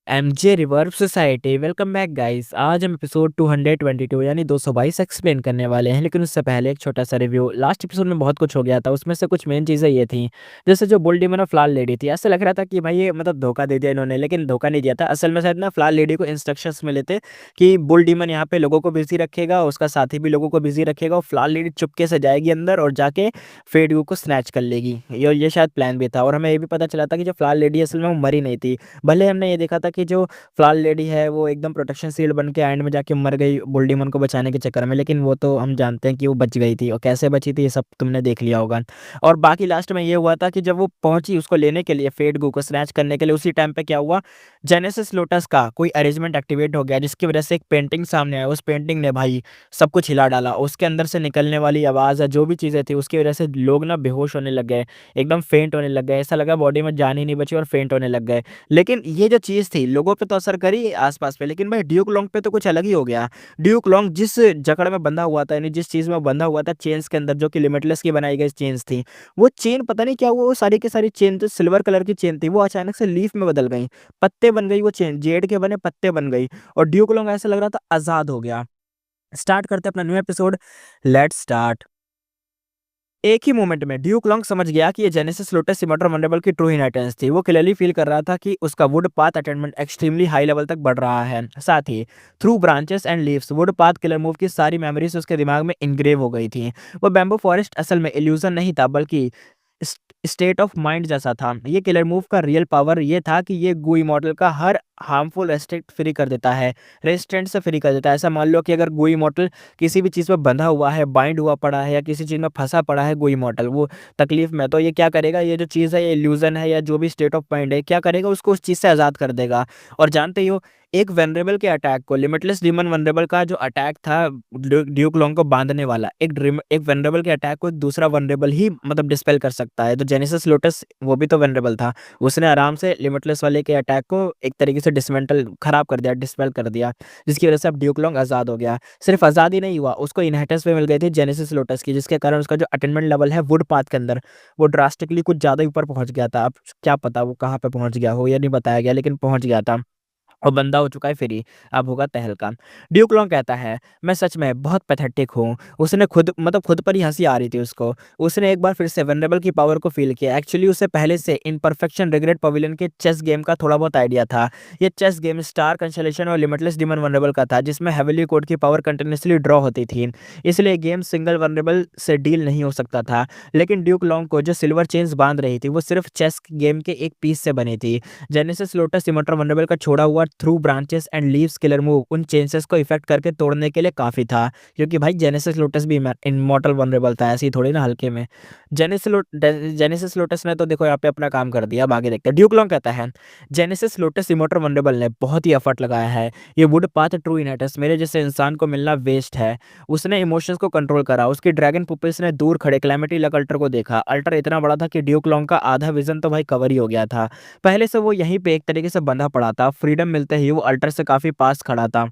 MJ reverb society welcome back guys. आज हम episode 222 यानी 222 एक्सप्लेन करने वाले हैं, लेकिन उससे पहले एक छोटा सा रिव्यू। लास्ट एपिसोड में बहुत कुछ हो गया था, उसमें से कुछ मेन चीज़ें ये थी, जैसे जो बुल डीमन और फ्लावर लेडी थी, ऐसा लग रहा था कि भाई ये मतलब धोखा दे दिया इन्होंने, लेकिन धोखा नहीं दिया था। असल में शायद ना फ्लावर लेडी को इंस्ट्रक्शंस मिले थे कि बुल डीमन यहाँ पे लोगों को बिजी रखेगा, उसका साथी भी लोगों को बिजी रखेगा, और फ्लावर लेडी चुपके से जाएगी अंदर और जाके फेडू को स्नैच कर लेगी। ये शायद प्लान भी था। और हमें ये भी पता चला था कि जो फ्लावर लेडी असल में वो मरी नहीं थी। भले हमने ये देखा था कि जो फ्लावर लेडी है वो एकदम प्रोटेक्शन शील्ड बन के एंड में जाके मर गई बुल डीमन को बचाने के चक्कर में, लेकिन वो तो हम जानते हैं कि वो बच गई थी, और कैसे बची थी ये सब तुमने देख लिया होगा। और बाकी लास्ट में ये हुआ था कि जब वो पहुंची उसको लेने के लिए, फेडगू को स्नैच करने के लिए, उसी टाइम पे क्या हुआ, जेनेसिस लोटस का कोई अरेंजमेंट एक्टिवेट हो गया, जिसकी वजह से एक पेंटिंग सामने आया। उस पेंटिंग ने भाई सब कुछ हिला डाला। उसके अंदर से निकलने वाली आवाज़ है, जो भी चीज़ें थी, उसकी वजह से लोग ना बेहोश होने लग गए, एकदम फेंट होने लग गए। ऐसा लगा बॉडी में जान ही नहीं बची और फेंट होने लग गए। लेकिन ये जो चीज़ थी लोगों पे तो असर करी आसपास पे, लेकिन भाई ड्यूक लॉन्ग पे तो कुछ अलग ही हो गया। ड्यूक लॉन्ग जिस जकड़ में बंधा हुआ था, यानी जिस चीज़ में बंधा हुआ था, चेन्स के अंदर, जो कि लिमिटलेस की बनाई गई चेन्स थी, वो चेन पता नहीं क्या हुआ, वो सारी की सारी चेन जो सिल्वर कलर की चेन थी वो अचानक से लीफ में बदल गई, पत्ते बन गई। वो चेन जेड के बने पत्ते बन गई, और ड्यूक लॉन्ग ऐसा लग रहा था आज़ाद हो गया। स्टार्ट करते हैं अपना न्यू एपिसोड। Let's start. एक ही मोमेंट में ड्यूक लॉन्ग समझ गया कि ये जेनेसिस लोटस इमॉर्टल वंडरबल की ट्रू इनहेरिटेंस थी। वो क्लियरली फील कर रहा था कि उसका wood path attainment extremely high level तक बढ़ रहा है। साथ ही through branches and leaves wood path killer move की सारी मेमोरीज उसके दिमाग में इनग्रेव हो गई थी। वो बैम्बू फॉरेस्ट असल में इल्यूजन नहीं था, बल्कि स्टेट ऑफ माइंड जैसा था। ये किलर मूव का रियल पावर ये था कि ये गुई मॉडल का हर हार्मफुल रेस्ट्रिक्ट फ्री कर देता है, रेस्ट्रेंट से फ्री कर देता है। ऐसा मान लो कि अगर गुई मॉडल किसी भी चीज़ पे बंधा हुआ है, बाइंड हुआ पड़ा है, या किसी चीज़ में फंसा पड़ा है गुई मॉडल, वो तकलीफ में, तो ये क्या करेगा, ये जो चीज़ है, ये इल्यूजन है या जो भी स्टेट ऑफ माइंड है, क्या करेगा, उसको उस चीज़ से आज़ाद कर देगा। और जानते ही हो, एक वेनरेबल के अटैक को, लिमिटलेस डीमन वेनरेबल का जो अटैक था ड्यूक लॉन्ग को बांधने वाला, एक वेनरेबल के अटैक को दूसरा वेनरेबल ही मतलब डिस्पेल कर सकता है। तो जेनेसिस लोटस वो भी तो वेनरेबल था, उसने आराम से लिमिटलेस वाले के अटैक को एक तरीके से डिसमेंटल खराब कर दिया, डिस्पेल कर दिया, जिसकी वजह से अब ड्यूक लॉन्ग आज़ाद हो गया। सिर्फ आज़ाद ही नहीं हुआ, उसको इनहेरिटेंस पे मिल गई थी जेनेसिस लोटस की, जिसके कारण उसका जो अटेनमेंट लेवल है वुड पाथ के अंदर, वो ड्रास्टिकली कुछ ज़्यादा ऊपर पहुंच गया था। अब क्या पता वो कहाँ पे पहुंच गया हो, ये नहीं बताया गया, लेकिन पहुंच गया था और बंदा हो चुका है फ्री। अब होगा तहलका। ड्यूक लॉन्ग कहता है, मैं सच में बहुत पैथेटिक हूँ। उसने खुद मतलब खुद पर ही हंसी आ रही थी उसको। उसने एक बार फिर से वनरेबल की पावर को फील किया। एक्चुअली उसे पहले से इनपरफेक्शन रिग्रेट पवेलियन के चेस गेम का थोड़ा बहुत आइडिया था। ये चेस गेम स्टार कंसलेशन और लिमिटलेस डिमन वनरेबल का था, जिसमें हेवली कोड की पावर कंटिन्यूसली ड्रॉ होती थी, इसलिए गेम सिंगल वनरेबल से डील नहीं हो सकता था। लेकिन ड्यूक लॉन्ग को जो सिल्वर चेन्स बांध रही थी वो सिर्फ चेस गेम के एक पीस से बनी थी। जेनेसिस लोटस इमॉर्टल वंडरबल का छोड़ा हुआ through branches and leaves killer move उन चेंसेस को इफेक्ट करके तोड़ने के लिए काफी था, क्योंकि भाई जेनेसिस लोटस भी इमॉर्टल वंडरबल था, ऐसे ही थोड़ी ना हल्के में। जेनेसिस लोटस ने तो देखो यहाँ पे अपना काम कर दिया। अब आगे देखते हैं। ड्यूक लॉन्ग कहता है, जेनेसिस लोटस इमॉर्टल वंडरबल ने बहुत ही एफर्ट लगाया है। ये वुड पाथ ट्रू इनहेरिटेंस मेरे जैसे इंसान को मिलना वेस्ट है। उसने इमोशंस को कंट्रोल करा। उसकी ड्रैगन पुपिल्स ने दूर खड़े क्लैमिटी लक अल्टर को देखा। अल्टर इतना बड़ा था कि ड्यूक लॉन्ग का आधा विजन तो भाई कवर ही हो गया था। पहले से वो यहीं पे एक तरीके से बंधा पड़ा था। फ्रीडम मिलते ही वो अल्टर से काफी पास खड़ा था,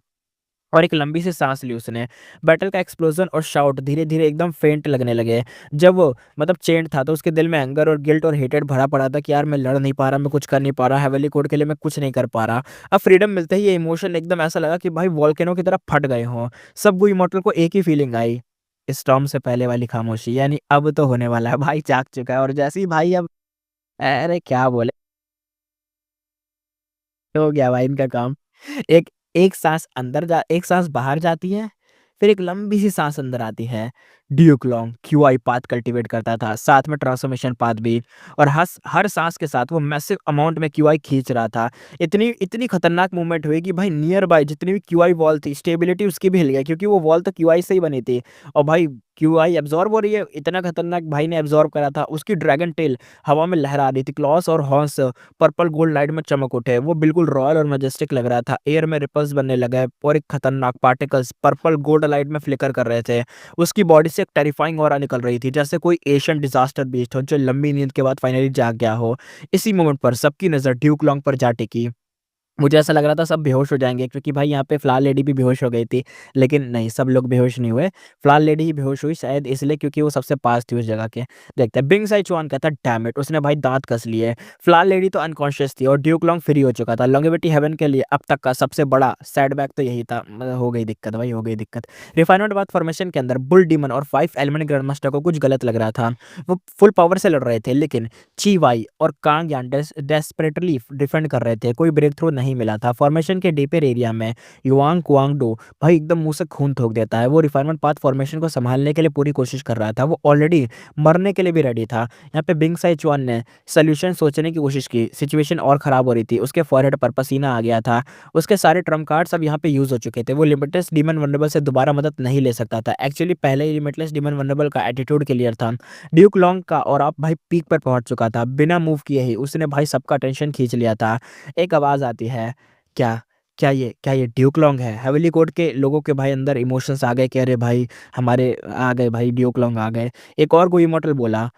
और एक लंबी सी सांस ली उसने। बैटल का एक्सप्लोजन और शाउट धीरे धीरे एकदम फेंट लगने लगे। जब वो मतलब चेंड था, तो उसके दिल में एंगर और गिल्ट और हेटेड भरा पड़ा था कि यार मैं लड़ नहीं पा रहा, मैं कुछ कर नहीं पा रहा, हेवली कोड के लिए मैं कुछ नहीं कर पा रहा। अब फ्रीडम मिलते ही ये इमोशन एकदम ऐसा लगा कि भाई वॉल्केनो की तरह फट गए हों। सब वो इमोटल को एक ही फीलिंग आई, स्टॉर्म से पहले वाली खामोशी, यानी अब तो होने वाला है। भाई जाग चुका है, और जैसे ही भाई अब, अरे क्या बोले, हो गया भाई इनका काम। एक एक सांस अंदर जा, एक सांस बाहर जाती है, फिर एक लंबी सी सांस अंदर आती है। Duke long QI path cultivate करता था, साथ में ट्रांसफॉर्मेशन पाथ भी, और हर सांस के साथ वो मैसिव अमाउंट में क्यूआई खींच रहा था। इतनी इतनी खतरनाक मूवमेंट हुई कि भाई नियर बाय जितनी भी क्यूआई वॉल थी, स्टेबिलिटी उसकी भी हिल गई, क्योंकि वो वॉल तो क्यूआई से ही बनी थी। और भाई क्यूआई एब्जॉर्ब हो रही है, इतना खतरनाक भाई ने एब्जॉर्ब करा था। उसकी ड्रैगन टेल हवा में लहरा रही थी, क्लॉस और हॉर्स पर्पल गोल्ड लाइट में चमक उठे। वो बिल्कुल रॉयल और मैजेस्टिक लग रहा था। एयर में रिपल्स बनने लगा है, और एक खतरनाक पार्टिकल्स पर्पल गोल्ड लाइट में फ्लिकर कर रहे थे। उसकी बॉडी से एक टेरिफाइंग ऑरा निकल रही थी, जैसे कोई एशियन डिजास्टर बीस्ट हो जो लंबी नींद के बाद फाइनली जाग गया हो। इसी मोमेंट पर सबकी नजर ड्यूक लॉन्ग पर जा टिकी। मुझे ऐसा लग रहा था सब बेहोश हो जाएँगे, क्योंकि भाई यहाँ पे फ्लावर लेडी भी बेहोश हो गई थी। लेकिन नहीं, सब लोग बेहोश नहीं हुए। फ्लावर लेडी ही बेहोश हुई, शायद इसलिए क्योंकि वो सबसे पास थी उस जगह के। देखते हैं, बिंग साइचुआन कहता है डैम इट! उसने भाई दाँत कस लिए। फ्लावर लेडी तो अनकॉन्शियस थी और ड्यूक लॉन्ग फ्री हो चुका था। लॉन्गेविटी हेवन के लिए अब तक का सबसे बड़ा सेटबैक तो यही था। मतलब हो गई दिक्कत भाई, हो गई दिक्कत। रिफाइनमेंट बाथ फॉर्मेशन के अंदर बुल डीमन और 5 एलिमेंट ग्रैंडमास्टर को कुछ गलत लग रहा था। वो फुल पावर से लड़ रहे थे, लेकिन ची वाई और कांग यान डेस्परेटली डिफेंड कर रहे थे। कोई ब्रेक थ्रू नहीं मिला था। फॉर्मेशन के डीपर एरिया में युआंग क्वांगडो भाई एकदम मुंह से खून थूक देता है। वो रिफाइनमेंट पाथ फॉर्मेशन को संभालने के लिए पूरी कोशिश कर रहा था। वो ऑलरेडी मरने के लिए भी रेडी था। यहाँ पे बिंग साइचुआन ने सोल्यूशन सोचने की कोशिश की। सिचुएशन और खराब हो रही थी। उसके फॉरहेड पर पसीना आ गया था। उसके सारे ट्रम्प कार्ड्स अब यहाँ पे यूज हो चुके थे। वो लिमिटलेस डीमन वनरेबल से दोबारा मदद नहीं ले सकता था। एक्चुअली पहले ही लिमिटलेस डीमन वनरेबल का एटीट्यूड क्लियर था। ड्यूक लॉन्ग का और आप भाई पीक पर पहुंच चुका था। बिना मूव किए ही उसने भाई सबका अटेंशन खींच लिया था। एक आवाज़ आती है, क्या क्या ये ड्यूक लॉन्ग है? हेवली कोर्ट के लोगों के भाई अंदर इमोशंस आ गए कि अरे भाई हमारे आ गए भाई, ड्यूक लॉन्ग आ गए। एक और कोई इमॉर्टल बोला,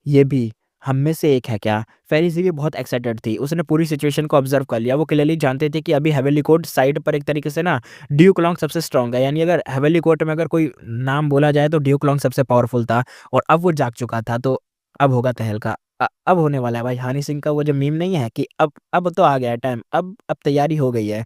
ये भी हम में से एक है क्या? फेरिज़ी भी बहुत एक्साइटेड थी। उसने पूरी सिचुएशन को ऑब्जर्व कर लिया। वो क्लियरली जानते थे कि अभी हेवली कोर्ट साइड पर एक तरीके से ना ड्यूक लॉन्ग सबसे स्ट्रांग है। यानी अगर हेवली कोर्ट में अगर कोई नाम बोला जाए तो ड्यूक लॉन्ग सबसे पावरफुल था। और अब वो जाग चुका था, तो अब होगा तहलका। अब होने वाला है भाई। हनी सिंह का वो जो मीम नहीं है कि अब तो आ गया है टाइम, अब तैयारी हो गई है।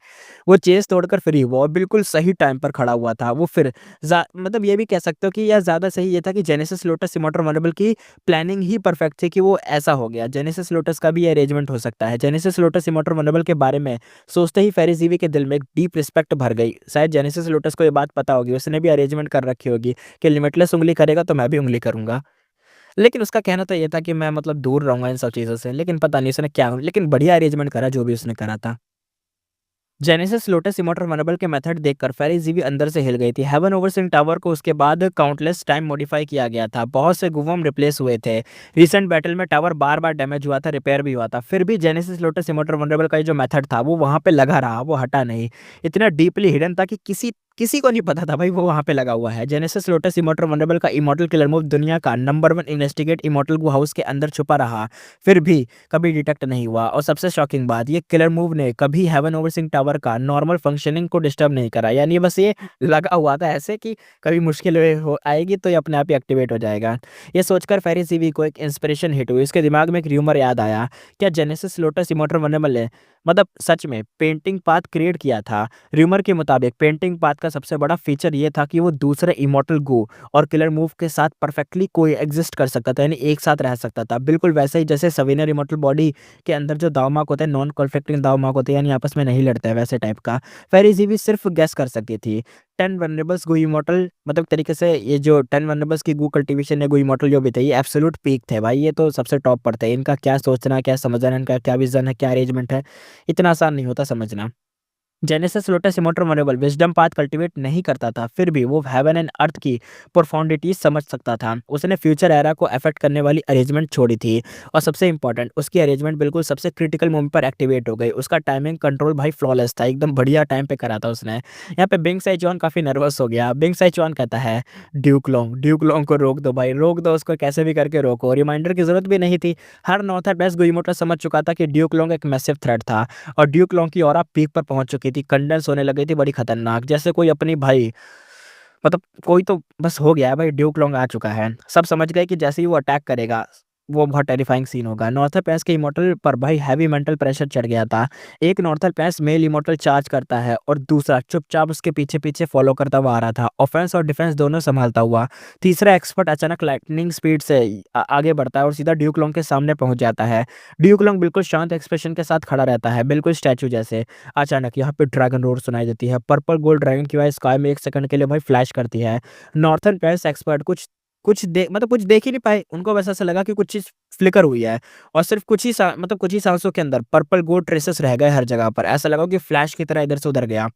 वो चेस तोड़कर फ्री हुआ और बिल्कुल सही टाइम पर खड़ा हुआ था। वो फिर मतलब ये भी कह सकते हो कि यह ज़्यादा सही ये था कि जेनेसिस लोटस इमॉर्टल वनरेबल की प्लानिंग ही परफेक्ट थी कि वो ऐसा हो गया। जेनेसिस लोटस का भी ये अरेंजमेंट हो सकता है। जेनेसिस लोटस इमॉर्टल वनरेबल के बारे में सोचते ही फेरिजीवी के दिल में एक डीप रिस्पेक्ट भर गई। शायद जेनेसिस लोटस को ये बात पता होगी, उसने भी अरेंजमेंट कर रखी होगी कि लिमिटलेस उंगली करेगा तो मैं भी उंगली करूंगा। लेकिन उसका कहना तो ये था कि मैं मतलब दूर रहूंगा इन सब चीज़ों से। लेकिन पता नहीं उसने क्या, लेकिन बढ़िया अरेंजमेंट करा जो भी उसने करा था। जेनेसिस लोटस इमॉर्टल वनरेबल के मेथड देखकर फेरिज़ी अंदर से हिल गई थी। हेवन ओवरसिंग टावर को उसके बाद काउंटलेस टाइम मॉडिफाई किया गया था। बहुत से गुवम रिप्लेस हुए थे। रिसेंट बैटल में टावर बार बार डैमेज हुआ था, रिपेयर भी हुआ था। फिर भी जेनेसिस लोटस इमॉर्टल वनरेबल का ये जो मेथड था वो वहाँ पे लगा रहा, वो हटा नहीं। इतना डीपली हिडन था कि किसी किसी को नहीं पता था भाई वो वहाँ पे लगा हुआ है। जेनेसिस लोटस इमॉर्टल वनरेबल का इमॉर्टल किलर मूव दुनिया का नंबर 1 इन्वेस्टिगेट इमॉर्टल गू हाउस के अंदर छुपा रहा, फिर भी कभी डिटेक्ट नहीं हुआ। और सबसे शॉकिंग बात, ये किलर मूव ने कभी हेवन ओवरसिंग टावर का नॉर्मल फंक्शनिंग को डिस्टर्ब नहीं करा। यानी बस ये लगा हुआ था ऐसे कि कभी मुश्किल हो आएगी तो ये अपने आप ही एक्टिवेट हो जाएगा। ये सोचकर फेरी सीवी को एक इंस्पिरेशन हिट हुई। उसके दिमाग में एक र्यूमर याद आया, क्या जेनेसिस लोटस इमॉर्टल वनरेबल ने मतलब सच में पेंटिंग पाथ क्रिएट किया था? र्यूमर के मुताबिक पेंटिंग पाथ का सबसे बड़ा फीचर ये था कि वो दूसरे इमॉर्टल गो और किलर मूव के साथ परफेक्टली कोई एग्जिस्ट कर सकता था, यानी एक साथ रह सकता था। बिल्कुल वैसे ही जैसे सविनर इमॉर्टल बॉडी के अंदर जो दावमार्क होते हैं, नॉन कॉन्फ्लिक्टिंग दावमार्क होते हैं, यानी आपस में नहीं लड़ते हैं, वैसे टाइप का। फेरिज़ी भी सिर्फ गेस कर सकती थी। 10 वनरेबल्स गो इमॉर्टल मतलब तरीके से ये जो 10 वनरेबल्स की गो कल्टीवेशन है, गो इमॉर्टल जो भी थे, ये एब्सोल्यूट पीक थे भाई। ये तो सबसे टॉप पर थे। इनका क्या सोचना, क्या समझना, इनका क्या विजन है, क्या अरेंजमेंट है, इतना आसान नहीं होता समझना। Genesis lotus immortal vulnerable wisdom path cultivate नहीं करता था, फिर भी वो हेवन एंड अर्थ की प्रोफाउंडिटीज समझ सकता था। उसने फ्यूचर एरा को अफेक्ट करने वाली अरेंजमेंट छोड़ी थी। और सबसे इंपॉर्टेंट, उसकी अरेंजमेंट बिल्कुल सबसे क्रिटिकल मोमेंट पर एक्टिवेट हो गई। उसका टाइमिंग कंट्रोल भाई फ्लॉलेस था, एकदम बढ़िया टाइम पे करा था उसने। यहाँ पे बिंग साइचुआन काफी नर्वस हो गया। बिंग साइचुआन कहता है, ड्यूक लॉन्ग को रोक दो भाई, रोक दो उसको, कैसे भी करके रोको। रिमाइंडर की जरूरत भी नहीं थी। हर नॉर्थर बेस्ट गुइमोटा समझ चुका था कि ड्यूक लॉन्ग एक मैसिव थ्रेट था। और ड्यूक लॉन्ग की ऑरा पीक पर पहुंच चुकी थी, कंडेंस होने लगी थी, बड़ी खतरनाक, जैसे कोई अपनी भाई मतलब कोई तो बस हो गया है भाई, ड्यूक लॉन्ग आ चुका है। सब समझ गए कि जैसे ही वो अटैक करेगा वो बहुत टेरिफाइंग सीन होगा। नॉर्थर पैस के इमॉर्टल पर भाई हैवी मेंटल प्रेशर चढ़ गया था। एक नॉर्थर पैस मेल इमॉर्टल चार्ज करता है और दूसरा चुपचाप उसके पीछे पीछे फॉलो करता हुआ आ रहा था, ऑफेंस और डिफेंस दोनों संभालता हुआ। तीसरा एक्सपर्ट अचानक लाइटनिंग स्पीड से आगे बढ़ता है और सीधा ड्यूक लॉन्ग के सामने पहुंच जाता है। ड्यूक लॉन्ग बिल्कुल शांत एक्सप्रेशन के साथ खड़ा रहता है, बिल्कुल स्टैचू जैसे। अचानक यहाँ पे ड्रैगन रोड सुनाई देती है। पर्पल गोल्ड ड्रैगन की वॉइस स्काई में एक सेकंड के लिए भाई फ्लैश करती है। नॉर्थर्न पैस एक्सपर्ट कुछ देख ही नहीं पाए। उनको बस ऐसा लगा कि कुछ चीज़ फ्लिकर हुई है और सिर्फ कुछ ही सांसों के अंदर पर्पल गोल्ड ट्रेसेस रह गए हर जगह पर। ऐसा लगा कि फ्लैश की तरह इधर से उधर गया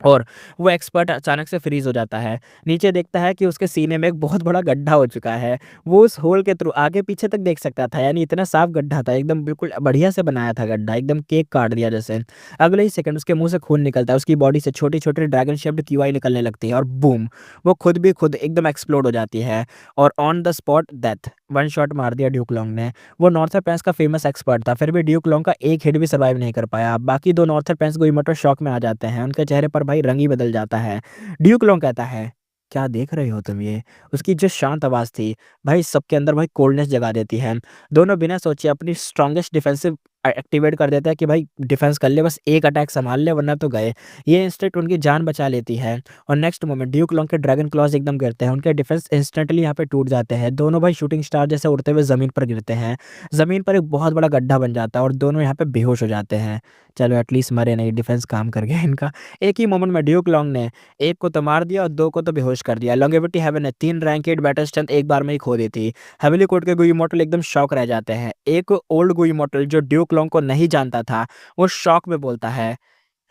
और वो एक्सपर्ट अचानक से फ्रीज हो जाता है। नीचे देखता है कि उसके सीने में एक बहुत बड़ा गड्ढा हो चुका है। वो उस होल के थ्रू आगे पीछे तक देख सकता था, यानी इतना साफ गड्ढा था, एकदम बिल्कुल बढ़िया से बनाया था गड्ढा, एकदम केक काट दिया जैसे। अगले ही सेकंड उसके मुंह से खून निकलता है, उसकी बॉडी से छोटी छोटी ड्रैगन शेप्ड क्यूआई निकलने लगती है और बूम, वो खुद भी खुद एकदम एक्सप्लोड हो जाती है और on the spot death. One shot मार दिया ड्यूक लॉन्ग ने। वो नॉर्थर पेंस का फेमस एक्सपर्ट था, फिर भी ड्यूक लॉन्ग का एक हिट भी सर्वाइव नहीं कर पाया। बाकी दो नॉर्थर पेंस गोइमोटो शॉक में आ जाते हैं, उनके चेहरे पर भाई रंग ही बदल जाता है। ड्यूक लॉन्ग कहता है, क्या देख रहे हो तुम ये? उसकी जो शांत आवाज़ थी भाई सबके अंदर भाई कोल्डनेस जगा देती है। दोनों बिना सोचे अपनी स्ट्रॉन्गेस्ट डिफेंसिव एक्टिवेट कर देते हैं कि भाई डिफेंस कर ले, बस एक अटैक संभाल ले वरना तो गए। ये इंस्टेंट उनकी जान बचा लेती है। और नेक्स्ट मोमेंट ड्यूक लॉन्ग के ड्रैगन क्लॉज एकदम गिरते हैं, उनके डिफेंस इंस्टेंटली यहाँ पे टूट जाते हैं। दोनों भाई शूटिंग स्टार जैसे उड़ते हुए ज़मीन पर गिरते हैं। ज़मीन पर एक बहुत बड़ा गड्ढा बन जाता है और दोनों यहाँ पे बेहोश हो जाते हैं। चलो एटलीस्ट मरे नहीं, डिफेंस काम कर गया इनका। एक ही मोमेंट में ड्यूक लॉन्ग ने एक को तो मार दिया और दो को तो बेहोश कर दिया। लॉन्गेविटी हेवन ने 3 रैंक 8 बैटल स्ट्रेंथ एक बार में ही खो दी थी। हेविली कोड के गुई मॉडल एकदम शॉक रह जाते हैं। एक ओल्ड गुई मॉडल जो ड्यूक लॉन्ग को नहीं जानता था, वो शॉक में बोलता है,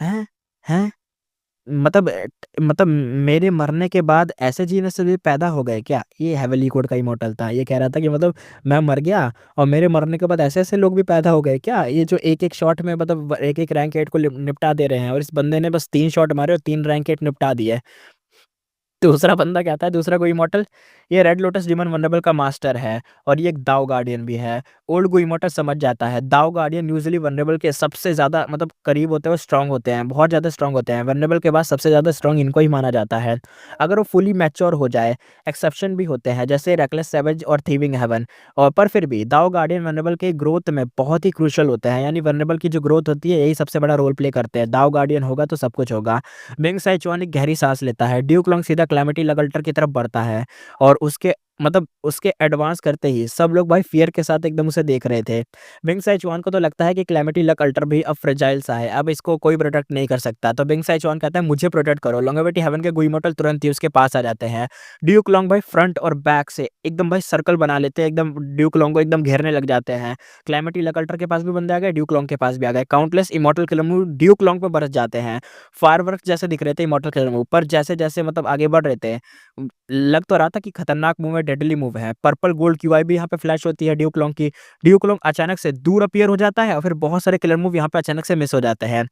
हैं हैं मतलब मतलब मेरे मरने के बाद ऐसे जीने से भी पैदा हो गए क्या? ये हेविली कोड का इमॉर्टल था। ये कह रहा था कि मतलब मैं मर गया और मेरे मरने के बाद ऐसे ऐसे लोग भी पैदा हो गए क्या? ये जो एक एक शॉट में मतलब एक एक रैंक 8 को निपटा दे रहे हैं, और इस बंदे ने बस 3 शॉट मारे और 3 रैंक 8 निपटा दिए। दूसरा बंदा कहता है, दूसरा कोई इमॉर्टल, ये रेड लोटस डिमन वनरेबल का मास्टर है और ये एक दाव गार्डियन भी है। ओल्ड गो इमॉर्टल समझ जाता है, दाव गार्डियन यूजुअली वनरेबल के सबसे ज़्यादा मतलब करीब होते हैं, वो स्ट्रांग होते हैं, बहुत ज़्यादा स्ट्रांग होते हैं। वनरेबल के बाद सबसे ज़्यादा स्ट्रांग इनको ही माना जाता है अगर वो फुली मैच्योर हो जाए। एक्सेप्शन भी होते हैं जैसे रेकलेस सैवेज और थीविंग हेवन, और पर फिर भी दाव गार्डियन वनरेबल के ग्रोथ में बहुत ही क्रूशल होते हैं। यानी वनरेबल की जो ग्रोथ होती है यही सबसे बड़ा रोल प्ले करते हैं। दाव गार्डियन होगा तो सब कुछ होगा। बिंग साइचुआन एक गहरी सांस लेता है। ड्यूक लॉन्ग सीधा क्लैमिटी लगल्टर की तरफ बढ़ता है और उसके मतलब उसके एडवांस करते ही सब लोग भाई फियर के साथ एकदम उसे देख रहे थे। बिंग साइचुआन को तो लगता है कि क्लैमिटी लक अल्टर भी अब फ्रेजाइल सा है, अब इसको कोई प्रोटेक्ट नहीं कर सकता। तो बिंग साइचुआन कहता है मुझे प्रोटेक्ट करो। लॉन्गेविटी हेवन के गुइमोटल तुरंत ही उसके पास आ जाते हैं। ड्यूक लॉन्ग भाई फ्रंट और बैक से एकदम भाई सर्कल बना लेते हैं, एकदम ड्यूक लॉन्ग को एकदम घेरने लग जाते हैं। क्लैमिटी लक अल्टर के पास भी बंदे आ गए, ड्यूक लॉन्ग के पास भी आ गए। Countless immortal killer move Duke long पे बरस जाते हैं। फायरवर्क जैसे दिख रहे थे इमॉर्टल किलर मूव पर, जैसे जैसे मतलब आगे बढ़ रहे थे लग तो रहा था कि खतरनाक मूव है, डेडली मूव है। पर्पल गोल्ड क्यूआई भी यहाँ पे फ्लैश होती है ड्यूक लॉन्ग की। ड्यूक लॉन्ग अचानक से दूर अपीयर हो जाता है और फिर बहुत सारे किलर मूव यहाँ पे अचानक से मिस हो जाते हैं।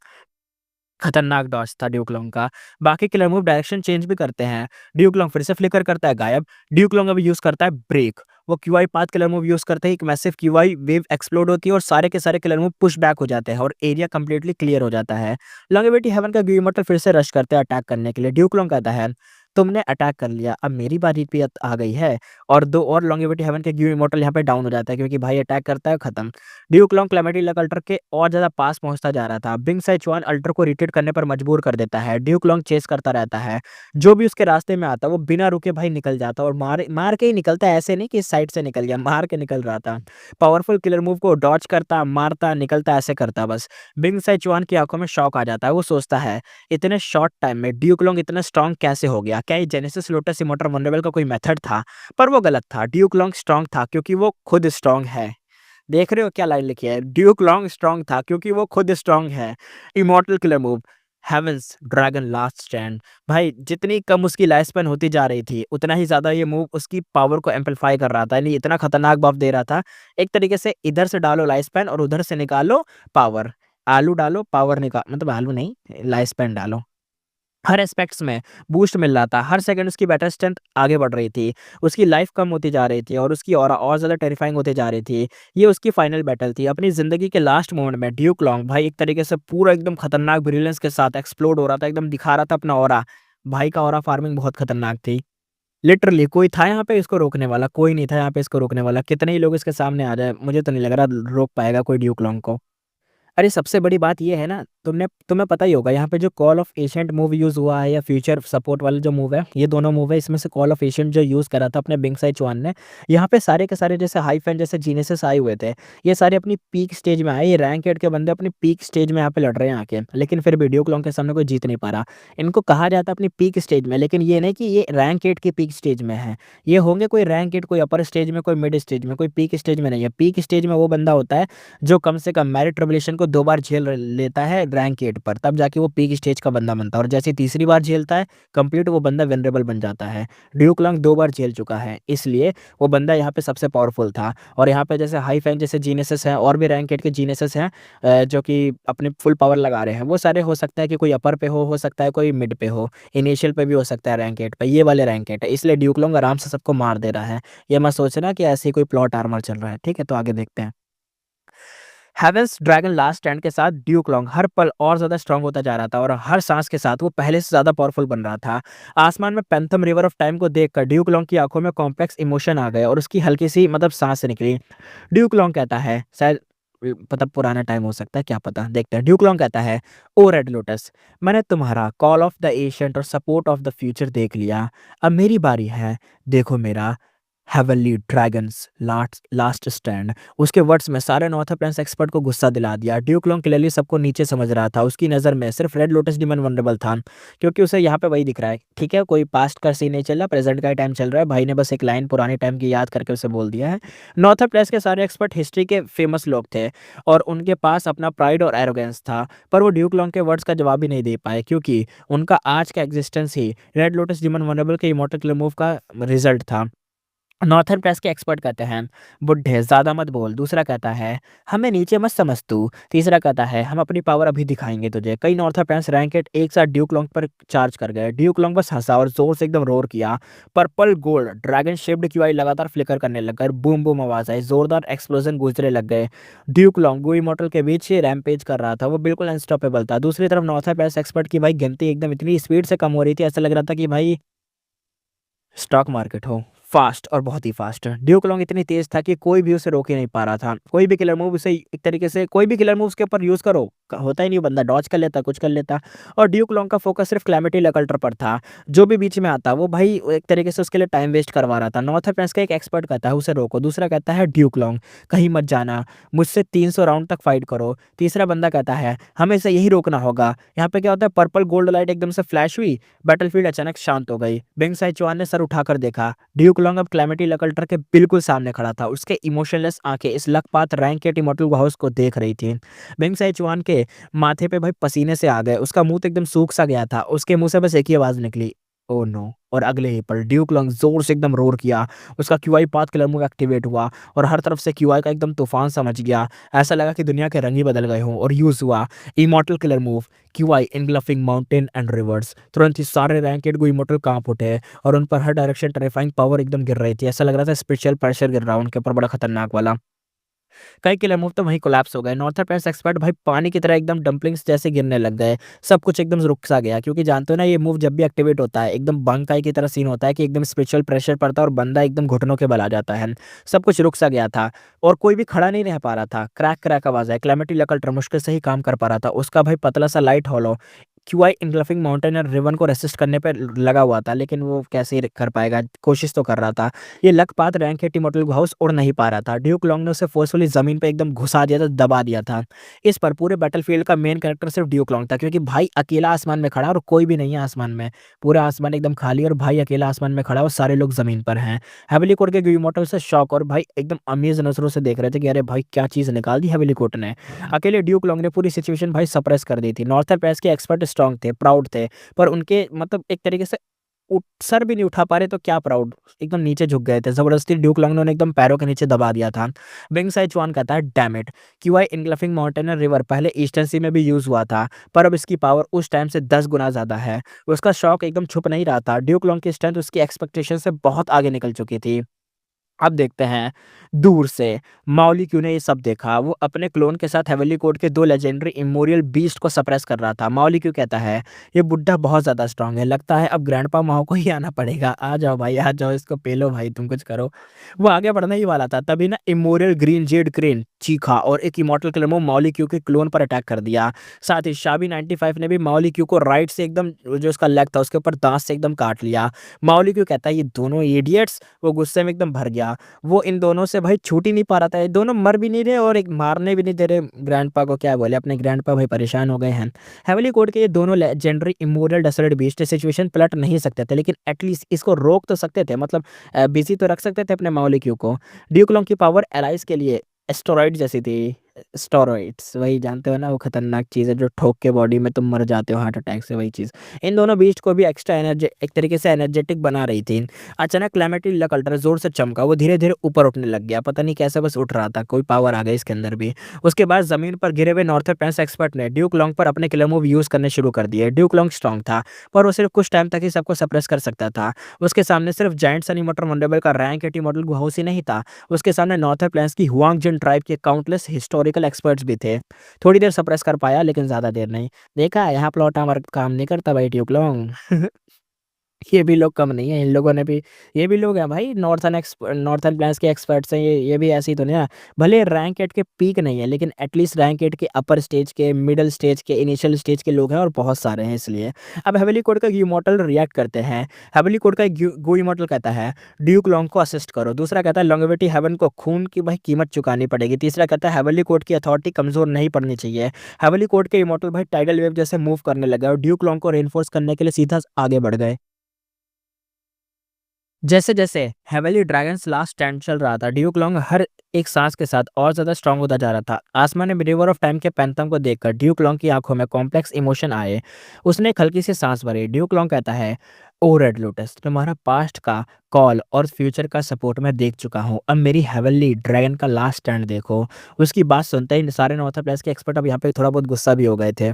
खतरनाक डॉज था ड्यूक लॉन्ग का। बाकी किलर मूव डायरेक्शन चेंज भी करते हैं। ड्यूक लॉन्ग फिर से फ्लिकर करता है, गायब। ड्यूक लॉन्ग अभी यूज करता है ब्रेक। वो QI path killer move use करते ही एक मैसिव क्यूआई वेव एक्सप्लोड होती है और सारे के सारे किलर मूव पुश बैक हो जाते हैं और एरिया कंप्लीटली क्लियर हो जाता है। लॉन्गेविटी हेवन का ग्यूमोटल फिर से रश करते हैं अटैक करने के लिए। ड्यूक लॉन्ग कहता है, तुमने अटैक कर लिया, अब मेरी बारी भी आ गई है। और दो और लॉन्गेविटी हेवन के ग्यू इमॉर्टल यहाँ पे डाउन हो जाता है क्योंकि भाई अटैक करता है खत्म। ड्यूक लॉन्ग क्लेमेटी लक अल्टर के और ज्यादा पास पहुंचता जा रहा था। बिंग साइचुआन अल्टर को रिट्रीट करने पर मजबूर कर देता है। ड्यूक लॉन्ग चेस करता रहता है, जो भी उसके रास्ते में आता वो बिना रुके भाई निकल जाता और मार मार के ही निकलता है, ऐसे नहीं कि इस साइड से निकल गया, मार के निकल रहा था। पावरफुल किलर मूव को डॉच करता, मारता, निकलता, ऐसे करता बस। बिंग साइचुआन की आंखों में शौक आ जाता है। वो सोचता है इतने शॉर्ट टाइम में ड्यूक लॉन्ग इतना स्ट्रांग कैसे हो गया? क्या ये जेनेसिस लोटस इमॉर्टल वनरेबल का कोई मेथड था? पर वो गलत था। ड्यूक लॉन्ग स्ट्रांग था क्योंकि वो खुद स्ट्रांग है। देख रहे हो क्या लाइन लिखी है? ड्यूक लॉन्ग स्ट्रांग था क्योंकि वो खुद स्ट्रांग है। Immortal killer move, heaven's dragon last stand. भाई जितनी कम उसकी लाइफ स्पैन होती जा रही थी उतना ही ज्यादा ये मूव उसकी पावर को एम्पलीफाई कर रहा था, यानी इतना खतरनाक बफ दे रहा था। एक तरीके से इधर से डालो लाइफ स्पैन और उधर से निकालो पावर। आलू डालो पावर निकाल, मतलब आलू नहीं, लाइफ स्पैन डालो। हर एस्पेक्ट्स में बूस्ट मिल रहा था। हर सेकंड उसकी बैटल स्ट्रेंथ आगे बढ़ रही थी। उसकी लाइफ कम होती जा रही थी और उसकी ऑरा और ज़्यादा टेरिफाइंग होती जा रही थी। ये उसकी फाइनल बैटल थी। अपनी ज़िंदगी के लास्ट मोमेंट में ड्यूक लॉन्ग भाई एक तरीके से पूरा एकदम खतरनाक ब्रिलियंस के साथ एक्सप्लोड हो रहा था, एकदम दिखा रहा था अपना ऑरा। भाई का ऑरा फार्मिंग बहुत खतरनाक थी। लिटरली कोई था यहाँ पे इसको रोकने वाला? कोई नहीं था यहाँ पे इसको रोकने वाला। कितने ही लोग इसके सामने आ जाए, मुझे तो नहीं लग रहा रोक पाएगा कोई ड्यूक लॉन्ग को। अरे सबसे बड़ी बात ये है ना, तुम्हें पता ही होगा यहाँ पे जो call of ancient move use हुआ है या फ्यूचर सपोर्ट वाला जो मूव है, ये दोनों मूव है, इसमें से कॉल ऑफ एशियंट जो यूज करा था अपने बिंग साई चुआन ने, यहाँ पे सारे के सारे जैसे हाई फैन जैसे जीनेसिस आए हुए थे, ये सारे अपनी पीक स्टेज में आए। ये रैंक 8 के बंदे अपनी पीक स्टेज में यहाँ पे लड़ रहे हैं आके, लेकिन फिर वीडियो क्लॉन्ग के सामने कोई जीत नहीं पा रहा। इनको कहा जाता है अपनी पीक स्टेज में, लेकिन ये नहीं कि ये रैंक 8 की पीक स्टेज में है। ये होंगे कोई रैंक 8, कोई अपर स्टेज में, कोई मिड स्टेज में, कोई पीक स्टेज में नहीं है। पीक स्टेज में वो बंदा होता है जो कम से कम मैरिट ट्रिबुलेशन को 2 बार झेल लेता है रैंक 8 पर, तब जाके वो पीक स्टेज का बंदा बनता है, और जैसे ही तीसरी बार झेलता है कंप्लीट, वो बंदा वेनरेबल बन जाता है। ड्यूक लॉन्ग 2 बार झेल चुका है, इसलिए वो बंदा यहाँ पे सबसे पावरफुल था। और यहाँ पे जैसे हाई फैंग जैसे जीनेसिस हैं और भी रैंक 8 के जीनेसिस हैं, जो कि अपने फुल पावर लगा रहे हैं, वो सारे हो सकता है कि कोई अपर पे हो सकता है कोई मिड पे हो, इनिशियल पे भी हो सकता है रैंक 8 पे, ये वाले रैंक 8 है, इसलिए ड्यूक लॉन्ग आराम से सबको मार दे रहा है। ये मत सोचना कि ऐसे ही कोई प्लॉट आर्मर चल रहा है, ठीक है? तो आगे देखते हैं। हेवेंस ड्रैगन लास्ट स्टैंड के साथ ड्यूक लॉन्ग हर पल और ज़्यादा स्ट्रांग होता जा रहा था, और हर सांस के साथ वो पहले से ज़्यादा पावरफुल बन रहा था। आसमान में पैंथम रिवर ऑफ टाइम को देखकर ड्यूक लॉन्ग की आंखों में कॉम्प्लेक्स इमोशन आ गए और उसकी हल्की सी मतलब सांस निकली। ड्यूक लॉन्ग कहता है, शायद पता पुराना टाइम हो सकता है, क्या पता, देखते हैं। ड्यूक लॉन्ग कहता है, ओ रेड लोटस, मैंने तुम्हारा कॉल ऑफ द एशियंट और सपोर्ट ऑफ द फ्यूचर देख लिया, अब मेरी बारी है, देखो मेरा heavenly dragons last last stand. उसके वर्ड्स में सारे नॉर्थ प्लेन्स एक्सपर्ट को गुस्सा दिला दिया। ड्यूक लॉन्ग क्लियरली सबको नीचे समझ रहा था, उसकी नज़र में सिर्फ रेड लोटस डिमन वनरेबल था, क्योंकि उसे यहाँ पे वही दिख रहा है, ठीक है? कोई पास्ट का सीन नहीं चल रहा, प्रेजेंट का ही टाइम चल रहा है। भाई ने बस एक लाइन पुराने टाइम की याद करके उसे बोल दिया है। नॉर्थ प्लेन्स के सारे एक्सपर्ट हिस्ट्री के फेमस लोग थे, और उनके पास अपना प्राइड और एरोगेंस था, पर वो ड्यूक लॉन्ग के वर्ड्स का जवाब भी नहीं दे पाए, क्योंकि उनका आज का एग्जिस्टेंस ही रेड लोटस डिमन वनरेबल के इमॉर्टल किलर मूव का रिजल्ट था। नॉर्थर्न प्रेस के एक्सपर्ट कहते हैं, बुड्ढे ज़्यादा मत बोल। दूसरा कहता है, हमें नीचे मत समझ तू। तीसरा कहता है, हम अपनी पावर अभी दिखाएंगे तुझे। कई नॉर्थर्न प्रेस रैंकेट एक साथ ड्यूक लॉन्ग पर चार्ज कर गए। ड्यूक लॉन्ग बस हंसा और जोर से एकदम रोर किया। Purple gold dragon shaped QI लगातार फ्लिकर करने लग गए। बूम बूम आवाज आई, जोरदार एक्सप्लोजन गूंजने लग गए। ड्यूक लॉन्ग गो इमॉर्टल के बीच रैम्पेज कर रहा था, वो बिल्कुल अनस्टॉपेबल था। दूसरी तरफ नॉर्थर्न प्रेस एक्सपर्ट की भाई गिनती एकदम इतनी स्पीड से कम हो रही थी, ऐसा लग रहा था कि भाई स्टॉक मार्केट हो, फास्ट और बहुत ही फास्ट। ड्यूक लॉन्ग इतनी तेज था कि कोई भी उसे रोक ही नहीं पा रहा था। कोई भी किलर मूव उसे एक तरीके से, कोई भी किलर मूव उसके ऊपर यूज करो, होता ही नहीं, बंदा डॉज कर लेता, कुछ कर लेता। और ड्यूक लॉन्ग का फोकस सिर्फ क्लैमिटी लकल्टर पर था। जो भी बीच में आता वो भाई एक तरीके से उसके लिए टाइम वेस्ट करवा रहा था। नॉर्थ फ्रेंड्स का एक एक्सपर्ट कहता है, उसे रोको। दूसरा कहता है, ड्यूक लॉन्ग कहीं मत जाना, मुझसे 300 राउंड तक फाइट करो। तीसरा बंदा कहता है, हमें इसे यही रोकना होगा। यहाँ पे क्या होता है, पर्पल गोल्ड लाइट एकदम से फ्लैश हुई, बैटलफील्ड अचानक शांत हो गई। बिंग साई चुआन ने सर उठाकर देखा, ड्यूक लॉन्ग अब क्लैमिटी लकल्टर के बिल्कुल सामने खड़ा था। उसके इमोशनलेस आंखें इस लकपात रैंक के इमॉर्टल हाउस को देख रही थी। बिंग साई चुआन के माथे पे भाई पसीने से आ गए, उसका मुंह तो एकदम सूख सा गया था। उसके मुंह से बस एक ही आवाज निकली, ओ नो। और अगले ही पल ड्यूक लॉन्ग जोर से एकदम रोर किया। उसका QI path killer move activate हुआ, और हर तरफ से क्यूआई का एकदम तूफान समझ गया। ऐसा लगा कि दुनिया के रंग ही बदल गए हों। और यूज हुआ immortal killer move, QI engulfing mountain and rivers. तुरंत ही सारे रैंकेट को इमॉर्टल कांप उठे, और उन पर हर डायरेक्शन टेरिफाइंग पावर एकदम गिर रही थी। ऐसा लग रहा था स्पिरिचुअल प्रेशर गिर रहा है उनके ऊपर, बड़ा खतरनाक वाला। कई किलर मूव तो वहीं कोलैप्स हो गए। नॉर्थर्न प्लेन्स एक्सपर्ट भाई पानी की तरह एकदम डंपलिंग्स जैसे गिरने लग गए। सब कुछ एकदम रुक सा गया, क्योंकि जानते हो ना, ये मूव जब भी एक्टिवेट होता है एकदम बंकाई की तरह सीन होता है कि एकदम स्पिरिचुअल प्रेशर पड़ता है और बंदा एकदम घुटनों के बल आ जाता है। सब कुछ रुक सा गया था, और कोई भी खड़ा नहीं रह पा रहा था। क्रैक क्रैक आवाज है, क्लैमिटी लकल्टर मुश्किल से ही काम कर पा रहा था। उसका भाई पतला सा light hollow QI engulfing mountain और रिवन को रेसिस्ट करने पर लगा हुआ था, लेकिन वो कैसे कर पाएगा, कोशिश तो कर रहा था। ये लकपात रैंक के टिमोटल हाउस उड़ नहीं पा रहा था। ड्यूक लॉन्ग ने उसे फोर्सफुली जमीन पे एकदम घुसा दिया था, दबा दिया था। इस पर पूरे बैटलफील्ड का मेन कैरेक्टर सिर्फ ड्यूक लॉन्ग था, क्योंकि भाई अकेला आसमान में खड़ा और कोई भी नहीं है आसमान में। पूरा आसमान एकदम खाली और भाई अकेला आसमान में खड़ा और सारे लोग जमीन पर हैं। हेवली कोट के इमॉर्टल से शॉक और भाई एकदम अमेज नजरों से देख रहे थे कि अरे भाई क्या चीज निकाल दी हेवली कोट ने। अकेले ड्यूक लॉन्ग ने पूरी सिचुएशन भाई सप्रेस कर दी थी। नॉर्थर्न प्रेस के एक्सपर्ट स्ट्रांग थे, प्राउड थे, पर उनके मतलब एक तरीके से सर भी नहीं उठा पा रहे, तो क्या प्राउड, एकदम नीचे झुक गए थे। जबरदस्ती ड्यूक लॉन्ग ने एकदम पैरों के नीचे दबा दिया था। बिंग साई चुआन कहता है, damn it, QI engulfing mountain river पहले ईस्टर्न सी में भी यूज हुआ था, पर अब इसकी पावर उस टाइम से 10 गुना ज्यादा है। उसका शौक एकदम छुप नहीं रहा था। ड्यूक लॉन्ग की स्ट्रेंथ उसकी एक्सपेक्टेशन से बहुत आगे निकल चुकी थी। अब देखते हैं दूर से माओली क्यों ने ये सब देखा। वो अपने क्लोन के साथ हेवनली कोड के 2 लेजेंडरी इमोरियल बीस्ट को सप्रेस कर रहा था। माओली क्यों कहता है, ये बुड्ढा बहुत ज्यादा स्ट्रांग है, लगता है अब ग्रैंडपा माओ को ही आना पड़ेगा। आ जाओ भाई, आ जाओ, इसको पेलो भाई, तुम कुछ करो। वो आगे बढ़ने ही वाला था, तभी ना इमोरियल ग्रीन जेड क्रेन चीखा और एक इमॉर्टल किलर में माओली क्यू के क्लोन पर अटैक कर दिया। साथ ही शाबी 95 ने भी माओली क्यू को राइट से एकदम, जो उसका लेग था उसके ऊपर दांत से एकदम काट लिया। माओली क्यू कहता है, ये दोनों इडियट्स। वो गुस्से में एकदम भर गया। वो इन दोनों से भाई छूट ही नहीं पा रहा था। ये दोनों मर भी नहीं रहे और एक मारने भी नहीं दे रहे ग्रैंडपा को। क्या बोले, अपने ग्रैंडपा भाई परेशान हो गए हैं। हेवली कोड के ये दोनों legendary immoral dessert beast situation पलट नहीं सकते थे, लेकिन एटलीस्ट इसको रोक तो सकते थे, मतलब बिजी तो रख सकते थे अपने माओलिक्यू को। ड्यूक लॉन्ग की पावर एलाइज के लिए एस्टेरॉइड जैसी थी। स्टेरॉइड्स, वही जानते हो ना, वो खतरनाक चीज़ है जो ठोक के बॉडी में तुम मर जाते हो हार्ट अटैक से, वही चीज़। इन दोनों बीस्ट को भी एक्स्ट्रा एनर्जी एक तरीके से एनर्जेटिक बना रही थी। अचानक क्लेमेटी लकल्टर जोर से चमका, वो धीरे धीरे ऊपर उठने लग गया, पता नहीं कैसे बस उठ रहा था, कोई पावर आ गई इसके अंदर भी। उसके बाद जमीन पर गिरे हुए नॉर्थ पेंस एक्सपर्ट ने ड्यूक लॉन्ग पर अपने किलर मूव यूज करने शुरू कर दिए। ड्यूक लॉन्ग स्ट्रांग था, पर वो सिर्फ कुछ टाइम तक ही सबको सप्रेस कर सकता था। उसके सामने सिर्फ जायंट सनी मोटर मंडेबल का रैंक 80 मॉडल गुहाउस ही नहीं था, उसके सामने नॉर्थर प्लेन्स की हुआंग जिन ट्राइब के काउंटलेस हिस्टोरिकल एक्सपर्ट्स भी थे। थोड़ी देर सप्रेस कर पाया, लेकिन ज्यादा देर नहीं। देखा, यहाँ प्लॉट हमारा काम नहीं करता भाई ड्यूक लॉन्ग। ये भी लोग कम नहीं है, इन लोगों ने भी, ये भी लोग हैं भाई, नॉर्थर्न प्लेन्स के एक्सपर्ट्स हैं, ये भी ऐसे ही तो नहीं है। भले रैंक 8 के पीक नहीं है, लेकिन एटलीस्ट रैंक 8 के अपर स्टेज के, मिडल स्टेज के, इनिशियल स्टेज के लोग हैं, और बहुत सारे हैं इसलिए। अब हेवली कोड का गू मॉडल रिएक्ट करते हैं। हेवली कोड का गू मॉडल कहता है ड्यूक लॉन्ग को असिस्ट करो। दूसरा कहता है लॉन्गेविटी हेवन को खून की भाई कीमत चुकानी पड़ेगी। तीसरा कहता है हेवली कोड की अथॉरिटी कमजोर नहीं पड़नी चाहिए। हेवली कोड के इमॉर्टल भाई टाइडल वेव जैसे मूव करने लगा और ड्यूक लॉन्ग को रेनफोर्स करने के लिए सीधा आगे बढ़ गए। जैसे जैसे हेवेली ड्रैगन्स लास्ट स्टैंड चल रहा था, ड्यूक लॉन्ग हर एक सांस के साथ और ज्यादा स्ट्रांग होता जा रहा था। आसमान में रिवर ऑफ टाइम के पैंथम को देखकर ड्यूक लॉन्ग की आंखों में कॉम्प्लेक्स इमोशन आए। उसने एक हल्की सी सांस भरी। ड्यूक लॉन्ग कहता है, ओ रेड लोटस, तुम्हारा पास्ट का कॉल और फ्यूचर का सपोर्ट मैं देख चुका हूँ, अब मेरी हेवनली ड्रैगन का लास्ट स्टैंड देखो। उसकी बात सुनते ही सारे नॉर्थ प्लेस के एक्सपर्ट अब यहाँ पे थोड़ा बहुत गुस्सा भी हो गए थे।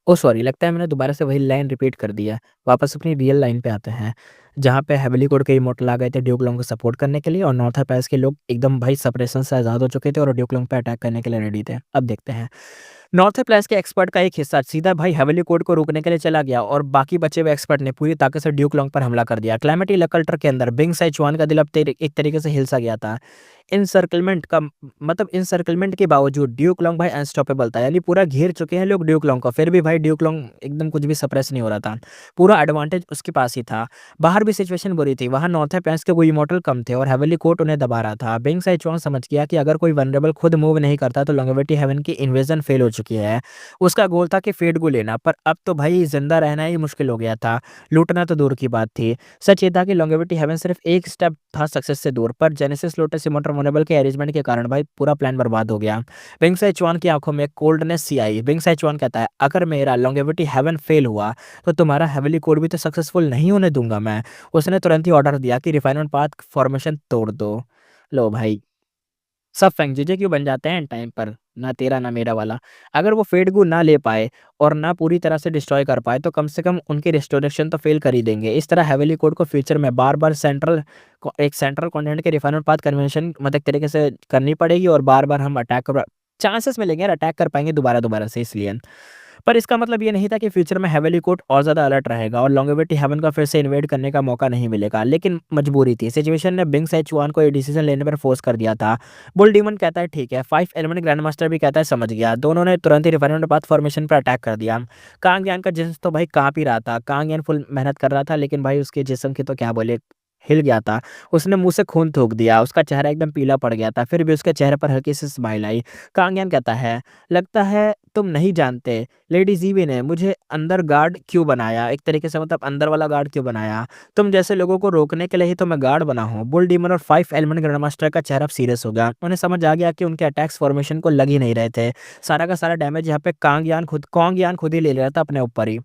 ओह सॉरी, लगता है मैंने दोबारा से वही लाइन रिपीट कर दिया। वापस अपनी रियल लाइन पे आते हैं, जहाँ पे हेवली कोड के इमोर्टल आ गए थे ड्यूक लॉन्ग को सपोर्ट करने के लिए, और नॉर्थ पैस के लोग एकदम भाई सप्रेशन से आज़ाद हो चुके थे और ड्यूक लॉन्ग पे अटैक करने के लिए रेडी थे। अब देखते हैं, नॉर्थ प्लेस के एक्सपर्ट का एक हिस्सा सीधा भाई हेवली कोड को रोकने के लिए चला गया, और बाकी बचे हुए एक्सपर्ट ने पूरी ताकत से ड्यूक लॉन्ग पर हमला कर दिया। क्लैमिटी लकल्टर के अंदर बिंग साइचुआन का दिल अब एक तरीके से हिलसा गया था। इनसर्कलमेंट का मतलब इनसर्कलमेंट के बावजूद ड्यूक लॉन्ग भाई अनस्टॉपेबल था, यानी पूरा घेर चुके हैं लोग ड्यूक लॉन्ग को, फिर भी भाई ड्यूक लॉन्ग एकदम कुछ भी सप्रेस नहीं हो रहा था। पूरा एडवांटेज उसके पास ही था। बाहर भी सिचुएशन बुरी थी, वहां नॉर्थ पैंस के कोई इमोर्टल कम थे और हेवली कोर्ट उन्हें दबा रहा था। बिंग साइचुआन समझ गया कि अगर कोई वनरेबल खुद मूव नहीं करता तो लॉन्गेविटी हेवन की इन्वेजन फेल हो चुकी है। उसका गोल था कि फेट को लेना, पर अब तो भाई जिंदा रहना ही मुश्किल हो गया था, लूटना तो दूर की बात थी। सच ये था कि लॉन्गेविटी हेवन सिर्फ एक स्टेप था सक्सेस से दूर, पर जेनेसिस लोटस इमोर्टल मोनेबल के अरेंजमेंट के कारण भाई पूरा प्लान बर्बाद हो गया। बिंग सैचुआन की आंखों में कोल्डनेस सी आई। बिंग सैचुआन कहता है, अगर मेरा लॉन्गेविटी हेवन फेल हुआ तो तुम्हारा हेवली कोड भी तो सक्सेसफुल नहीं होने दूंगा मैं। उसने तुरंत ही ऑर्डर दिया कि रिफाइनमेंट पाथ फॉर्मेशन तोड़ दो। लो भाई, सब फेंक दीजिए, क्यों बन जाते हैं टाइम पर, ना तेरा ना मेरा वाला। अगर वो फेटगू ना ले पाए और ना पूरी तरह से डिस्ट्रॉय कर पाए तो कम से कम उनकी रिस्टोरेशन तो फेल कर ही देंगे। इस तरह हेवली कोड को फ्यूचर में बार बार एक सेंट्रल कॉन्टिनेंट के रिफाइनमेंट पाथ कन्वेंशन मतलब तरीके से करनी पड़ेगी, और बार बार हम अटैक चांसेस मिलेंगे यार अटैक कर पाएंगे दोबारा दोबारा से, इसलिए। पर इसका मतलब ये नहीं था कि फ्यूचर में हेवली कोर्ट और ज़्यादा अलर्ट रहेगा और लॉन्गेविटी हेवन का फिर से इन्वेड करने का मौका नहीं मिलेगा, लेकिन मजबूरी थी। सिचुएशन ने बिंग सैचुआन को ये डिसीजन लेने पर फोर्स कर दिया था। बुल डीमन कहता है ठीक है, 5 एलिमेंट ग्रैंड मास्टर भी कहता है समझ गया। दोनों ने तुरंत ही रिफाइनमेंट पाथ फॉर्मेशन पर अटैक कर दिया। कांग यान का जिस्म तो भाई कांप ही रहा था। कांग यान फुल मेहनत कर रहा था, लेकिन भाई उसके जिस्म की तो क्या बोले, हिल गया था। उसने मुंह से खून थूक दिया, उसका चेहरा एकदम पीला पड़ गया था, फिर भी उसके चेहरे पर हल्की सी स्माइल आई। कांग्यान कहता है, लगता है तुम नहीं जानते लेडी जीवी ने मुझे अंदर गार्ड क्यों बनाया, एक तरीके से मतलब अंदर वाला गार्ड क्यों बनाया। तुम जैसे लोगों को रोकने के लिए ही तो मैं गार्ड बना हूँ। बुल डीमन और 5 एलिमेंट ग्रैंडमास्टर का चेहरा सीरियस हो गया। उन्हें समझ आ गया कि उनके अटैक्स फॉर्मेशन को लग ही नहीं रहे थे। सारा का सारा डैमेज यहाँ पे कांगयान खुद ही ले रहा था अपने ऊपर ही।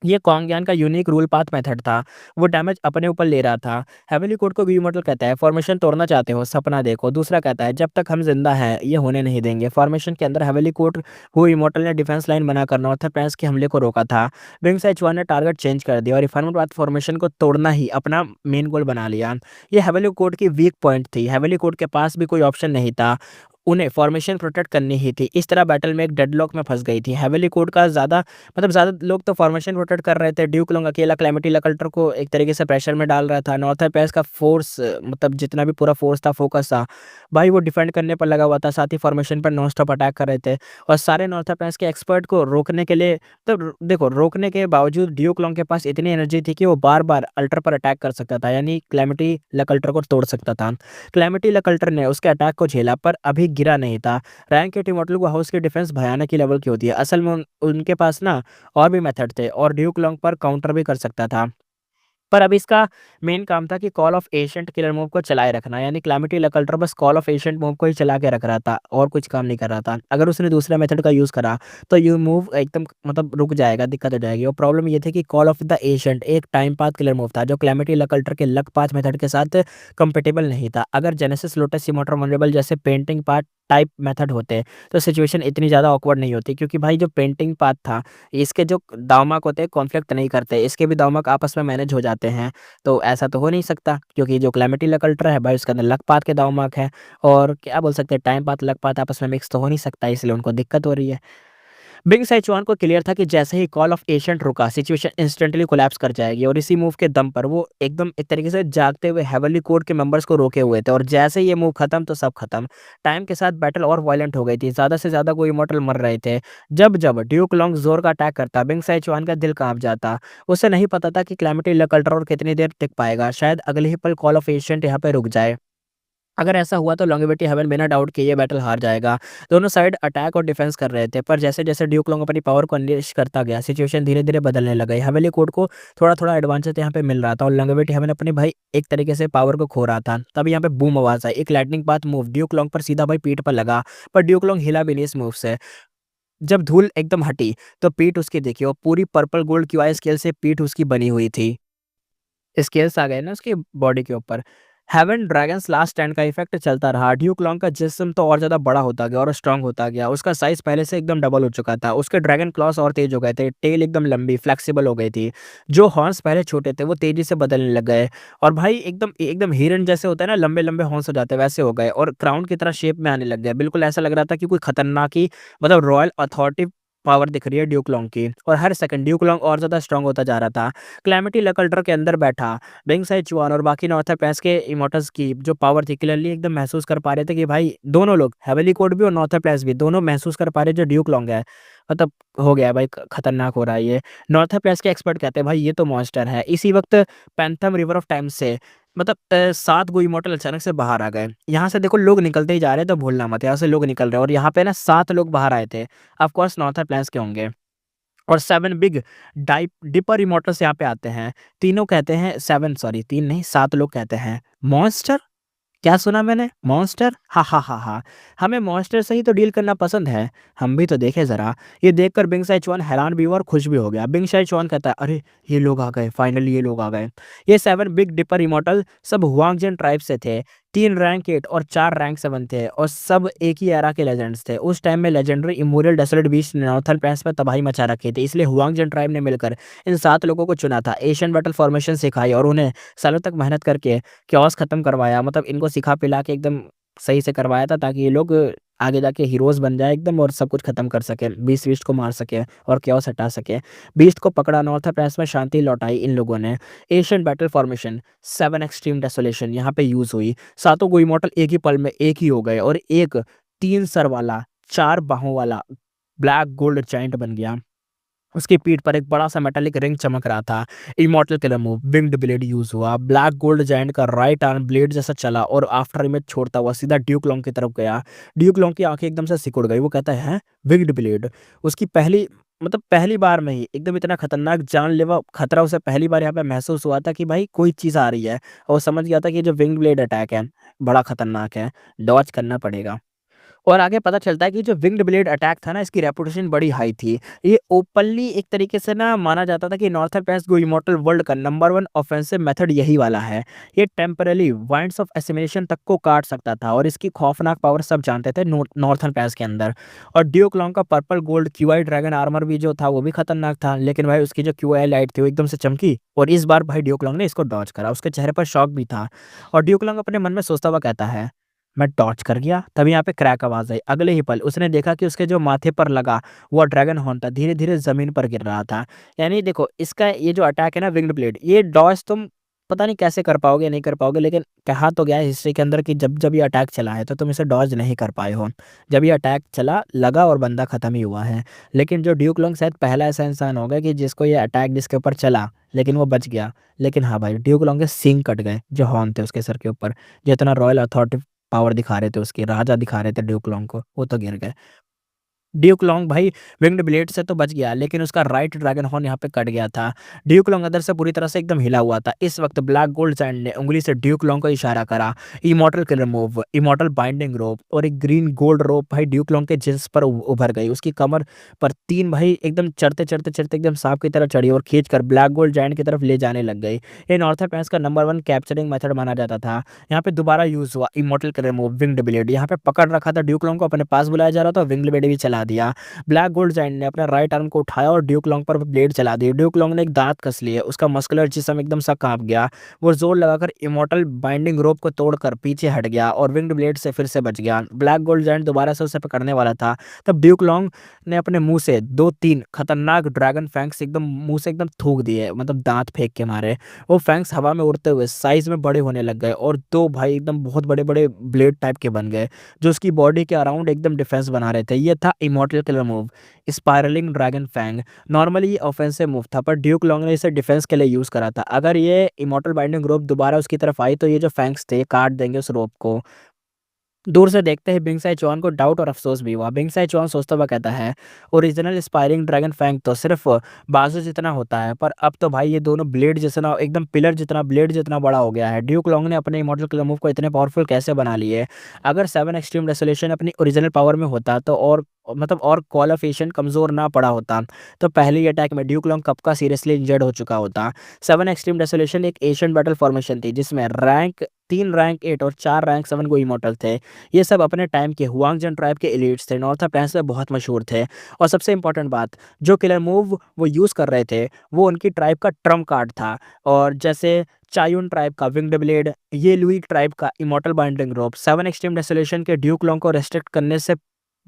ये कॉन्गयान का यूनिक रूल पाथ मेथड था, वो डैमेज अपने ऊपर ले रहा था। हेवली कोड को व्यू मॉडल कहता है, फॉर्मेशन तोड़ना चाहते हो सपना देखो। दूसरा कहता है, जब तक हम जिंदा हैं ये होने नहीं देंगे। फॉर्मेशन के अंदर हेवली कोड वो इमोर्टल ने डिफेंस लाइन बनाकर नॉर्थर प्रेंस के हमले को रोका था। विंग सैचुआन ने टारगेट चेंज कर दिया और रिफाइनमेंट बाद फॉर्मेशन को तोड़ना ही अपना मेन गोल बना लिया। ये हेवली कोड की वीक पॉइंट थी, हेवली कोड के पास भी कोई ऑप्शन नहीं था, उन्हें फॉर्मेशन प्रोटेक्ट करनी ही थी। इस तरह बैटल में एक डेडलॉक में फंस गई थी। हेवली कोड का ज़्यादा लोग तो फॉर्मेशन प्रोटेक्ट कर रहे थे, ड्यूक लॉन्ग अकेला क्लैमिटी लकल्टर को एक तरीके से प्रेशर में डाल रहा था। नॉर्थर पैस का फोर्स मतलब जितना भी पूरा फोर्स था, फोकस था भाई, वो डिफेंड करने पर लगा हुआ था, साथ ही फॉर्मेशन पर नॉन स्टॉप अटैक कर रहे थे। और सारे नॉर्थर पैस के एक्सपर्ट को रोकने के लिए तो देखो, रोकने के बावजूद ड्यूक लॉन्ग के पास इतनी एनर्जी थी कि वो बार बार अल्टर पर अटैक कर सकता था, यानी क्लैमिटी लकल्टर को तोड़ सकता था। क्लैमिटी लकल्टर ने उसके अटैक को झेला पर अभी गिरा नहीं था। रैंक के टीमोटल को हाउस की डिफेंस भयानक ही लेवल की होती है। असल में उनके पास ना और भी मेथड थे और ड्यूक लॉन्ग पर काउंटर भी कर सकता था, पर अब इसका मेन काम था कि कॉल ऑफ एशिएंट किलर मूव को चलाए रखना, यानी कैलामिटी लकल्टर बस कॉल ऑफ एशिएंट मूव को ही चला के रख रहा था और कुछ काम नहीं कर रहा था। अगर उसने दूसरा मेथड का यूज़ करा तो ये मूव एकदम मतलब रुक जाएगा, दिक्कत हो जाएगी। और प्रॉब्लम ये थी कि कॉल ऑफ द एशिएंट एक टाइम पाथ किलर मूव था जो कैलामिटी लकल्टर के लक पाथ मेथड के साथ कंपेटेबल नहीं था। अगर जेनेसिस लोटस इमोर्टल वनरेबल जैसे पेंटिंग पाथ टाइप मेथड होते तो सिचुएशन इतनी ज़्यादा ऑकवर्ड नहीं होती, क्योंकि भाई जो पेंटिंग पाथ था इसके जो दावमाक होते हैं कॉन्फ्लिक्ट नहीं करते, इसके भी दावमाक आपस में मैनेज हो जाते हैं। तो ऐसा तो हो नहीं सकता, क्योंकि जो कैलामिटी लकल्टर है भाई उसके अंदर लक पाथ के दावमाक है और क्या बोल सकते हैं टाइम पाथ लक पाथ आपस में मिक्स तो हो नहीं सकता, इसलिए उनको दिक्कत हो रही है। बिंग सैचुआन को क्लियर था कि जैसे ही कॉल ऑफ एशिएंट रुका सिचुएशन इंस्टेंटली कोलैप्स कर जाएगी, और इसी मूव के दम पर वो एकदम एक तरीके से जागते हुए हेवनली कोड के मेंबर्स को रोके हुए थे, और जैसे ही ये मूव खत्म तो सब खत्म। टाइम के साथ बैटल और वायलेंट हो गई थी, ज़्यादा से ज़्यादा कोई इमॉर्टल मर रहे थे। जब जब ड्यूक लॉन्ग जोर का अटैक करता बिंग सैचुआन का दिल कांप जाता। उसे नहीं पता था कि कैलामिटी लकल्टर और कितनी देर टिक पाएगा, शायद अगले ही पल कॉल ऑफ एशिएंट यहाँ पे रुक जाए। अगर ऐसा हुआ तो लॉन्गेविटी हेवन बिना डाउट के ये बैटल हार जाएगा। दोनों साइड अटैक और डिफेंस कर रहे थे, पर जैसे-जैसे ड्यूक लॉन्ग अपनी पावर को अनलीश करता गया, सिचुएशन धीरे-धीरे बदलने लग गई। हेवेली कोड को थोड़ा-थोड़ा एडवांटेज यहाँ पे मिल रहा था और लॉन्गेविटी हेवन अपने भाई एक तरीके से पावर को खो रहा था। तब यहाँ पे बूम आवाज़ आई, एक lightning path move Duke long पर सीधा भाई पीठ पर लगा, पर ड्यूक लॉन्ग हिला भी नहीं इस मूव से। जब धूल एकदम हटी, तो पीठ उसकी देखी और पूरी पर्पल गोल्ड क्यूआई स्केल से पीठ उसकी बनी हुई थी। स्केल्स आ गए ना उसकी बॉडी के ऊपर। हेवन ड्रैगन्स लास्ट स्टैंड का इफेक्ट चलता रहा। ड्यूक लॉन्ग का जिस्म तो और ज़्यादा बड़ा होता गया और स्ट्रांग होता गया। उसका साइज़ पहले से एकदम डबल हो चुका था। उसके ड्रैगन क्लॉस और तेज़ हो गए थे। टेल एकदम लंबी, फ्लेक्सिबल हो गई थी। जो हॉर्न्स पहले छोटे थे, वो तेज़ी से बदलने लग गए और भाई एकदम एकदम हिरन जैसे होता है ना, लंबे-लंबे हॉर्न्स हो जाते हैं, वैसे हो गए और क्राउन की तरह शेप में आने लग गए। बिल्कुल ऐसा लग रहा था कि कोई खतरनाक ही मतलब रॉयल अथॉरिटी पावर दिख रही है ड्यूक लॉन्ग की, और हर सेकंड ड्यूक लॉन्ग और ज़्यादा स्ट्रांग होता जा रहा था। कैलामिटी लकल्टर के अंदर बैठा बिंग सैचुआन और बाकी नॉर्थर पैस के इमोर्टल्स की जो पावर थी क्लियरली एकदम महसूस कर पा रहे थे कि भाई दोनों लोग हेवेली कोड भी और नॉर्थर पैस भी दोनों महसूस कर पा रहे जो ड्यूक लॉन्ग है मतलब हो गया है भाई, खतरनाक हो रहा है ये। नॉर्थर पैस के एक्सपर्ट कहते हैं भाई ये तो मॉन्स्टर है। इसी वक्त पैंथम रिवर ऑफ टाइम से मतलब 7 गो इमोर्टल अचानक से बाहर आ गए। यहाँ से देखो लोग निकलते ही जा रहे हैं, तो भूलना मत यहाँ से लोग निकल रहे हैं, और यहाँ पे ना 7 लोग बाहर आए थे। ऑफ कोर्स नॉर्थर प्लैन्स के होंगे। और 7 बिग डाइप डिपर इमोर्टल्स यहाँ पे आते हैं। तीनों कहते हैं 7 सॉरी 3 नहीं 7 लोग कहते हैं, मॉन्स्टर? क्या सुना मैंने? मॉन्स्टर? हा, हा, हा, हा! हमें मॉन्स्टर से ही तो डील करना पसंद है। हम भी तो देखें ज़रा। ये देखकर बिंग सैचुआन हैरान भी हुआ और खुश भी हो गया। बिंग सैचुआन कहता है, "अरे! ये लोग आ गए, फाइनली ये लोग आ गए।" ये 7 बिग डिपर इमोर्टल सब हुआंगजन ट्राइब से थे। 3 रैंक 8 और 4 रैंक 7 थे और सब एक ही एरा के लेजेंड्स थे। उस टाइम में लेजेंडरी इमोरियल डेसर्ट बीस्ट ने नॉर्थर्न प्लेन्स में तबाही मचा रखी थी। इसलिए हुआंगजन ट्राइब ने मिलकर इन 7 लोगों को चुना था। एशियन बैटल फॉर्मेशन सिखाई और उन्हें सालों तक मेहनत करके chaos खत्म करवाया, मतलब इनको सिखा-पिला के एकदम सही से करवाया था ताकि ये लोग आगे जाके हीरोज़ बन जाएँ एकदम और सब कुछ खत्म कर सकें, बीस्ट-वीस्ट को मार सकें और chaos हटा सकें। बीस्ट को पकड़ा, नॉर्थ प्लेन्स में शांति लौटाई इन लोगों ने। Asian battle formation 7 extreme desolation यहाँ पे यूज़ हुई। सातों गो इमॉर्टल एक ही पल में एक ही हो गए और एक 3 सर वाला, 4 बाहों वाला ब्लैक गोल्ड जायंट बन गया। उसकी पीठ पर एक बड़ा-सा मेटालिक रिंग चमक रहा था। Immortal killer move winged blade use हुआ। ब्लैक गोल्ड जायंट का राइट आर्म ब्लेड जैसा चला और आफ्टर इमेज छोड़ता हुआ सीधा ड्यूक लॉन्ग की तरफ गया। ड्यूक लॉन्ग की आँखें एकदम से सिकुड़ गई। वो कहता है, "हैं? Winged blade?" उसकी पहली मतलब पहली बार में ही एकदम इतना खतरनाक जानलेवा खतरा उसे पहली बार यहाँ पे महसूस हुआ था कि भाई कोई चीज़ आ रही है, और वो समझ गया था कि ये जो विंग्ड ब्लेड अटैक है, बड़ा खतरनाक है, डॉज करना पड़ेगा। और आगे पता चलता है कि जो विंग्ड ब्लेड अटैक था ना, इसकी रेपुटेशन बड़ी हाई थी। ये ओपनली एक तरीके से ना माना जाता था कि नॉर्थर्न प्लेन्स गो इमॉर्टल वर्ल्ड का नंबर 1 ऑफेंसिव मेथड यही वाला है। ये टेम्परेरी वाइंड्स ऑफ एसिमिलेशन तक को काट सकता था और इसकी खौफनाक पावर सब जानते थे नॉर्थर्न प्लेन्स के अंदर। और ड्यूक लॉन्ग का purple gold QI dragon armour भी जो था वो भी खतरनाक था, लेकिन भाई उसकी जो क्यूआई लाइट थी वो एकदम से चमकी और इस बार भाई ड्यूक लॉन्ग ने इसको डॉज करा। उसके चेहरे पर शॉक भी था और ड्यूक लॉन्ग अपने मन में सोचता हुआ कहता है, मैं डॉज कर गया। तभी यहाँ पे क्रैक आवाज़ आई। अगले ही पल उसने देखा कि उसके जो माथे पर लगा वो ड्रैगन हॉर्न था, धीरे-धीरे ज़मीन पर गिर रहा था। यानी देखो इसका ये जो अटैक है ना विंग्ड ब्लेड, ये डॉज तुम पता नहीं कैसे कर पाओगे, नहीं कर पाओगे, लेकिन कहा तो गया है हिस्ट्री के अंदर कि जब ये अटैक चला है तो तुम इसे डॉज नहीं कर पाए हो। जब ये अटैक चला, लगा और बंदा खत्म ही हुआ है। लेकिन जो ड्यूक लॉन्ग शायद पहला ऐसा इंसान होगा कि जिसको ये अटैक जिसके ऊपर चला, लेकिन वो बच गया। लेकिन हाँ भाई, ड्यूक लॉन्ग के सींग कट गए, जो हॉर्न थे उसके सर के ऊपर। जितना रॉयल अथॉरिटी पावर दिखा रहे थे उसकी, राजा दिखा रहे थे ड्यूक लॉन्ग को, वो तो गिर गए। ड्यूक लॉन्ग भाई विंग्ड ब्लेड से तो बच गया, लेकिन उसका राइट ड्रैगन हॉर्न यहाँ पे कट गया था। ड्यूक लॉन्ग अंदर से पूरी तरह से एकदम हिला हुआ था। इस वक्त ब्लैक गोल्ड जैंट ने उंगली से ड्यूक लॉन्ग को इशारा करा। Immortal killer move, immortal binding rope और एक ग्रीन गोल्ड रोप भाई ड्यूक लॉन्ग के जिस्म पर उभर गई। उसकी कमर पर तीन भाई एकदम चढ़ते चढ़ते चढ़ते एकदम सांप की तरह चढ़ी और खींच कर ब्लैक गोल्ड जैंट की तरफ ले जाने लग गई। ये नॉर्थन पैंस का नंबर 1 कैप्चरिंग मेथड माना जाता था। यहाँ पे दोबारा यूज हुआ immortal killer move, winged blade. यहाँ पे पकड़ रखा था ड्यूक लॉन्ग को, अपने पास बुलाया जा रहा था, विंग्ड ब्लेड भी चला दिया। ब्लैक गोल्ड जाइंट ने अपना राइट आर्म को उठाया और ड्यूक लॉन्ग पर ब्लेड चला दी। ड्यूक लॉन्ग ने एक दांत कस लिए, उसका मस्कुलर जिस्म एकदम सा कांप गया। वो जोर लगाकर इमॉर्टल बाइंडिंग रोप को तोड़कर पीछे हट गया और विंग्ड ब्लेड से फिर से बच गया। ब्लैक गोल्ड जाइंट दोबारा से उसे पकड़ने वाला था, तब ड्यूक लॉन्ग ने अपने मुंह से 2-3 खतरनाक ड्रैगन फैंक्स एकदम मुंह से एकदम थूक दिए, मतलब दांत फेंक के मारे। वो फैंक्स हवा में उड़ते हुए साइज में बड़े होने लग गए और दो भाई एकदम बहुत बड़े बड़े ब्लेड टाइप के बन गए, जो उसकी बॉडी के अराउंड एकदम डिफेंस बना रहे थे। ये था immortal killer move, spiraling dragon fang. Normally ये ऑफेंसिव मूव था, पर ड्यूक लॉन्ग ने इसे डिफेंस के लिए यूज करा था। अगर ये इमॉर्टल बाइंडिंग रोप दोबारा उसकी तरफ आई तो ये जो फैंग्स थे काट देंगे उस रोप को। दूर से देखते ही बिंग साई चुआन को डाउट और अफसोस भी हुआ। बिंग साई चुआन सोचता हुआ कहता है, ओरिजिनल स्पायरिंग ड्रैगन फैंग तो सिर्फ बाजू जितना होता है, पर अब तो भाई ये दोनों ब्लेड जितना एकदम पिलर जितना ब्लेड जितना बड़ा हो गया है। ड्यूक लॉन्ग ने अपने इमॉर्टल किलर मूव को इतने पावरफुल कैसे बना लिए? अगर 7 एक्सट्रीम रेसोल्यूशन अपनी ओरिजिनल पावर में होता तो और मतलब और कॉल ऑफ एशियन कमजोर ना पड़ा होता, तो पहली अटैक में ड्यूक लॉन्ग कब का सीरियसली इंजर्ड हो चुका होता। 7 एक्सट्रीम रेसोल्यूशन एक एशियन बैटल फॉर्मेशन थी जिसमें रैंक 3 रैंक 8 और 4 रैंक 7 को इमॉर्टल थे। ये सब अपने टाइम के हुआंगजन ट्राइब के एलिट्स थे, नॉर्थ प्लेन्स में बहुत मशहूर थे। और सबसे इंपॉर्टेंट बात, जो किलर मूव वो यूज़ कर रहे थे वो उनकी ट्राइब का ट्रम्प कार्ड था। और जैसे चायून ट्राइब का विंग्ड ब्लेड, ये लुई ट्राइब का इमॉर्टल बाइंडिंग रोप, 7 एक्सट्रीम रेसोल्यूशन के ड्यूक लॉन्ग को रेस्ट्रिक्ट करने से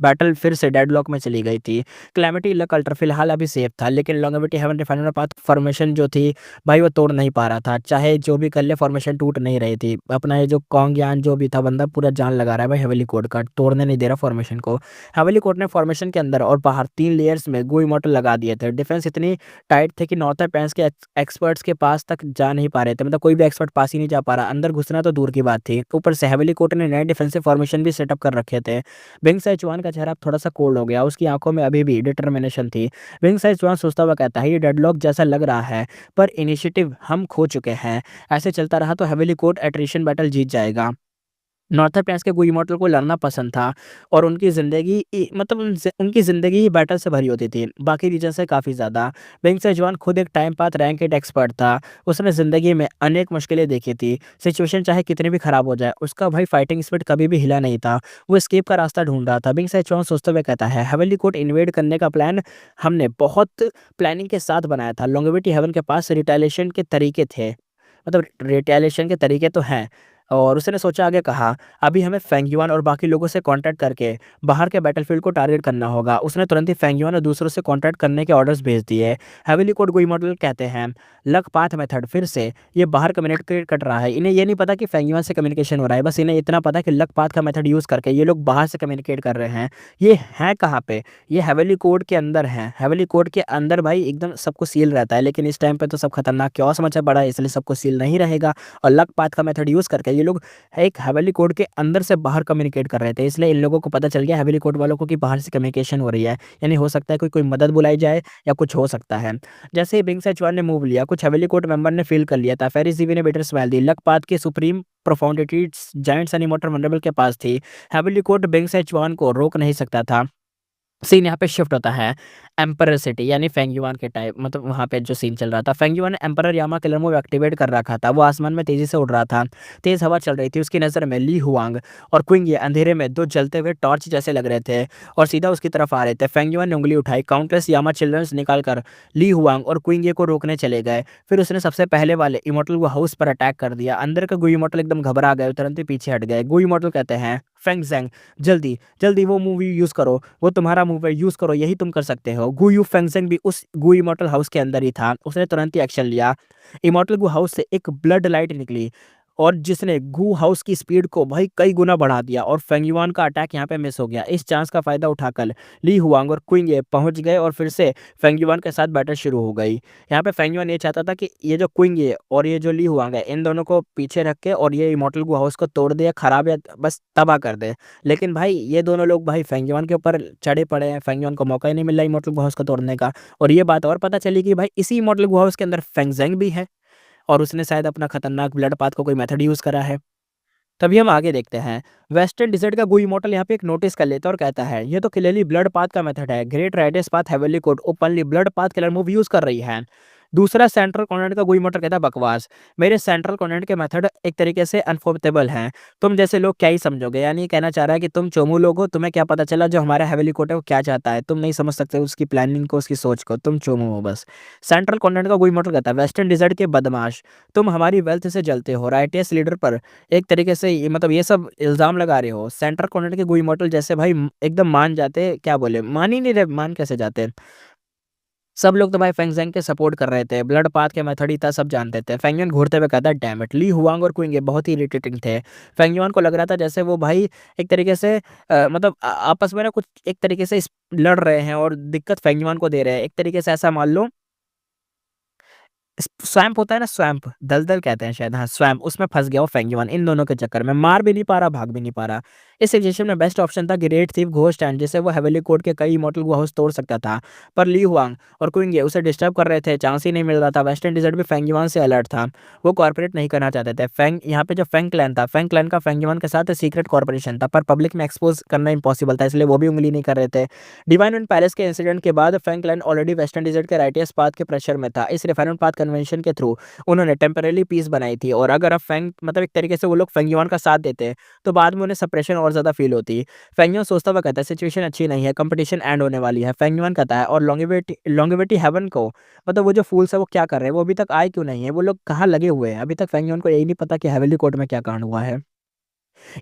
बैटल फिर से डेडलॉक में चली गई थी। क्लैमिटी लक अल्ट्रा फिलहाल अभी सेफ था, लेकिन longevity heaven refiner path formation जो थी भाई वो तोड़ नहीं पा रहा था। चाहे जो भी कर ले फॉर्मेशन टूट नहीं रही थी। अपना ये जो कॉन्ग यान जो भी था बंदा पूरा जान लगा रहा है भाई हेवेली कोड का, तोड़ने नहीं दे रहा फॉर्मेशन को। हेवेली कोड ने फॉर्मेशन के अंदर और बाहर 3 लेयर्स में गो इमॉर्टल लगा दिए थे। डिफेंस इतनी टाइट थे कि नॉर्थन पैंस के एक्सपर्ट्स के पास तक जा नहीं पा रहे थे, मतलब कोई भी एक्सपर्ट पास ही नहीं जा पा रहा, अंदर घुसना तो दूर की बात थी। ऊपर से हेवेली कोड ने नए डिफेंसिव फॉर्मेशन भी सेटअप कर रखे थे। विंग साई चुआन का चेहरा अब थोड़ा सा कोल्ड हो गया, उसकी आंखों में अभी भी डिटर्मिनेशन थी। विंग साई चुआन सोचता हुआ कहता है, ये डेडलॉक जैसा लग रहा है, पर इनिशिएटिव हम खो चुके हैं। ऐसे चलता रहा तो हेवेली कोर्ट एट्रिशन बैटल जीत जाएगा। नॉर्थन प्लेन्स के गो इमॉर्टल को लड़ना पसंद था और उनकी ज़िंदगी मतलब उनकी ज़िंदगी ही बैटल से भरी होती थी, बाकी रीजन से काफ़ी ज़्यादा। विंग सेजुआन खुद एक टाइम पाथ रैंक 8 एक्सपर्ट था। उसने ज़िंदगी में अनेक मुश्किलें देखी थी। सिचुएशन चाहे कितनी भी खराब हो जाए, उसका भाई फाइटिंग स्पिरिट कभी भी हिला नहीं था। वो एस्केप का रास्ता ढूंढ रहा था। विंग सेजुआन सोचते हुए कहता है, हेवनली कोर्ट इन्वेड करने का प्लान हमने बहुत प्लानिंग के साथ बनाया था। लॉन्गेविटी हेवन के पास रिटेलिएशन के तरीके थे, मतलब रिटेलिएशन के तरीके तो हैं। और उसने सोचा, आगे कहा, अभी हमें फेंग युआन और बाकी लोगों से कांटेक्ट करके बाहर के बैटलफील्ड को टारगेट करना होगा। उसने तुरंत ही फेंग युआन और दूसरों से कांटेक्ट करने के ऑर्डर्स भेज दिए। हेवेली कोड गोई मॉडल कहते हैं, लक पाथ मेथड फिर से ये बाहर कम्युनिकेट कर रहा है। इन्हें ये नहीं पता कि फेंग युआन से कम्युनिकेशन हो रहा है, बस इन्हें इतना पता कि लक पाथ का मेथड यूज़ करके ये लोग बाहर से कम्युनिकेट कर रहे हैं। ये है कहाँ पे? ये हेवेली कोड के अंदर है। हेवेली कोड के अंदर भाई एकदम सबको सील रहता है, लेकिन इस टाइम पे तो सब खतरनाक क्योस मचा पड़ा है, इसलिए सबको सील नहीं रहेगा। और लक पाथ का मेथड यूज़ करके ये लोग एक हेवेली कोड के अंदर से बाहर कम्युनिकेट कर रहे थे, इसलिए इन लोगों को पता चल गया हेवेली कोड वालों को कि बाहर से कम्युनिकेशन हो रही है। यानी हो सकता है कोई कोई मदद बुलाई जाए या कुछ हो सकता है। जैसे ही बिंग सेचुआन ने मूव लिया, कुछ हेवेली कोड मेंबर ने फील कर लिया था। फेरिस जीवी ने बेटर स्माइल दी। लक पाथ के supreme profundities giants and immortal vulnerable के पास थी। हेवेली कोड बिंग सेचुआन को रोक नहीं सकता था। सीन यहाँ पे शिफ्ट होता है एम्परर सिटी यानी फेंग युआन के टाइप, मतलब वहाँ पे जो सीन चल रहा था। फेंग युआन ने एम्परर यामा किलर मूव एक्टिवेट कर रखा था। वो आसमान में तेजी से उड़ रहा था, तेज हवा चल रही थी। उसकी नज़र में ली हुआंग और क्विंग ये अंधेरे में दो जलते हुए टॉर्च जैसे लग रहे थे और सीधा उसकी तरफ आ रहे थे। फेंग युआन ने उंगली उठाई, काउंटलेस यामा चिल्ड्रंस निकाल कर ली हुआंग और क्विंग ये को रोकने चले गए। फिर उसने सबसे पहले वाले इमोटल हाउस पर अटैक कर दिया। अंदर का गुई इमोटल एकदम घबरा गए, तुरंत ही पीछे हट गए। गुई इमोटल कहते हैं, फेंग ज़ैंग, जल्दी जल्दी वो मूवी यूज़ करो, वो तुम्हारा मूव है, यूज़ करो, यही तुम कर सकते हो। गु यू फेंगसेंग भी उस गु इमॉर्टल हाउस के अंदर ही था। उसने तुरंत ही एक्शन लिया। इमॉर्टल गु हाउस से एक ब्लड लाइट निकली और जिसने गू हाउस की स्पीड को भाई कई गुना बढ़ा दिया और फेंग युआन का अटैक यहाँ पे मिस हो गया। इस चांस का फायदा उठाकर ली हुआंग और क्विंग ये पहुंच गए और फिर से फेंग युआन के साथ बैटल शुरू हो गई। यहाँ पे फेंग युआन ये चाहता था कि ये जो क्विंग ये और ये जो ली हुआंग है इन दोनों को पीछे रख के और ये इमॉर्टल गू हाउस को तोड़ दे, खराब या बस तबाह कर दे। लेकिन भाई ये दोनों लोग भाई फेंग युआन के ऊपर चढ़े पड़े हैं, फेंग युआन को मौका ही नहीं मिल रहा इमॉर्टल गू हाउस को तोड़ने का। और ये बात और पता चली कि भाई इसी इमॉर्टल गू हाउस के अंदर फेंग जेंग भी है और उसने शायद अपना खतरनाक ब्लड पाथ को कोई मेथड यूज करा है। तभी हम आगे देखते हैं। वेस्टर्न डिजर्ट का गुई मॉडल यहाँ पे एक नोटिस कर लेता है और कहता है ये तो क्लियरली ब्लड पाथ का मेथड है। Great Riders path heavenly code openly blood path killer move use कर रही है। दूसरा सेंट्रल कॉन्टिनेंट का गुई मॉडल कहता है बकवास। मेरे सेंट्रल कॉन्टिनेंट के मेथड एक तरीके से अनफॉर्मेबल हैं। तुम जैसे लोग क्या ही समझोगे, यानी कहना चाह रहा है कि तुम चोमू लोग हो, तुम्हें क्या पता चला जो हमारा हेवनली कोड है वो क्या चाहता है, तुम नहीं समझ सकते उसकी प्लानिंग को, उसकी सोच को, तुम चोमू हो बस। सेंट्रल कॉन्टिनेंट का गुई मॉडल कहता है वेस्टर्न डिजर्ट के बदमाश, तुम हमारी वेल्थ से जलते हो, राइटियस लीडर पर एक तरीके से मतलब ये सब इल्जाम लगा रहे हो। सेंट्रल कॉर्नर के गुई मॉडल जैसे भाई एकदम मान जाते, क्या बोले, मान ही नहीं रहे, मान कैसे जाते। सब लोग तो भाई फेंगजेंग के सपोर्ट कर रहे थे, ब्लड पाथ के मेथड ही था, सब जानते थे। फेंगयुन घूरते हुए कहता है डैम इट, ली हुआंग और क्विंग ये बहुत ही इरिटेटिंग थे। फेंगयुन को लग रहा था जैसे वो भाई एक तरीके से मतलब आपस में ना कुछ एक तरीके से लड़ रहे हैं और दिक्कत फेंगयुन को दे रहे हैं। एक तरीके से ऐसा मान लो स्वैम्प होता है ना, स्वैम्प दलदल कहते हैं शायद, हाँ स्वैम्प, उसमें फंस गया वो फेंगयुआन इन दोनों के चक्कर में, मार भी नहीं पा रहा, भाग भी नहीं पा रहा। इस सिचुएशन में बेस्ट ऑप्शन था ग्रेट थीफ घोस्ट एंड, जिससे वो हेवनली कोड के कई इमॉर्टल हाउस तोड़ सकता था। पर ली हुआंग और क्विंग उसे डिस्टर्ब कर रहे थे, चांस ही नहीं मिल रहा था। वेस्टर्न डिजर्ट भी फेंगयुआन से अलर्ट था, वो कॉर्पोरेट नहीं करना चाहते थे। फेंग यहाँ पे जो फेंग क्लैन था, फेंग क्लैन का फेंगयुआन के साथ सीक्रेट कॉर्पोरेशन था, पर पब्लिक में एक्सपोज करना इंपॉसिबल था, इसलिए वो भी उंगली नहीं कर रहे थे। डिवाइन एंड पैलेस के इंसिडेंट के बाद Feng clan already western desert के राइटियस पाथ के प्रेशर में था। इस रिफाइनमेंट पाथ कन्वेंशन के थ्रू उन्होंने टेम्परेरी पीस बनाई थी, और अगर अब फेंग मतलब एक तरीके से वो लोग फेंगयुआन का साथ देते तो बाद में उन्हें सप्रेशन और ज्यादा फील होती। फेंगयुआन सोचता हुआ कहता है सिचुएशन अच्छी नहीं है, कंपटीशन एंड होने वाली है। फेंगयुआन कहता है और लॉन्गेविटी हेवन को, मतलब वो जो फूल्स है वो क्या कर रहे हैं, वो अभी तक आए क्यों नहीं है, वो लोग कहाँ लगे हुए हैं, अभी तक फेंगयुआन को यही नहीं पता कि हेवनली कोर्ट में क्या कांड हुआ है।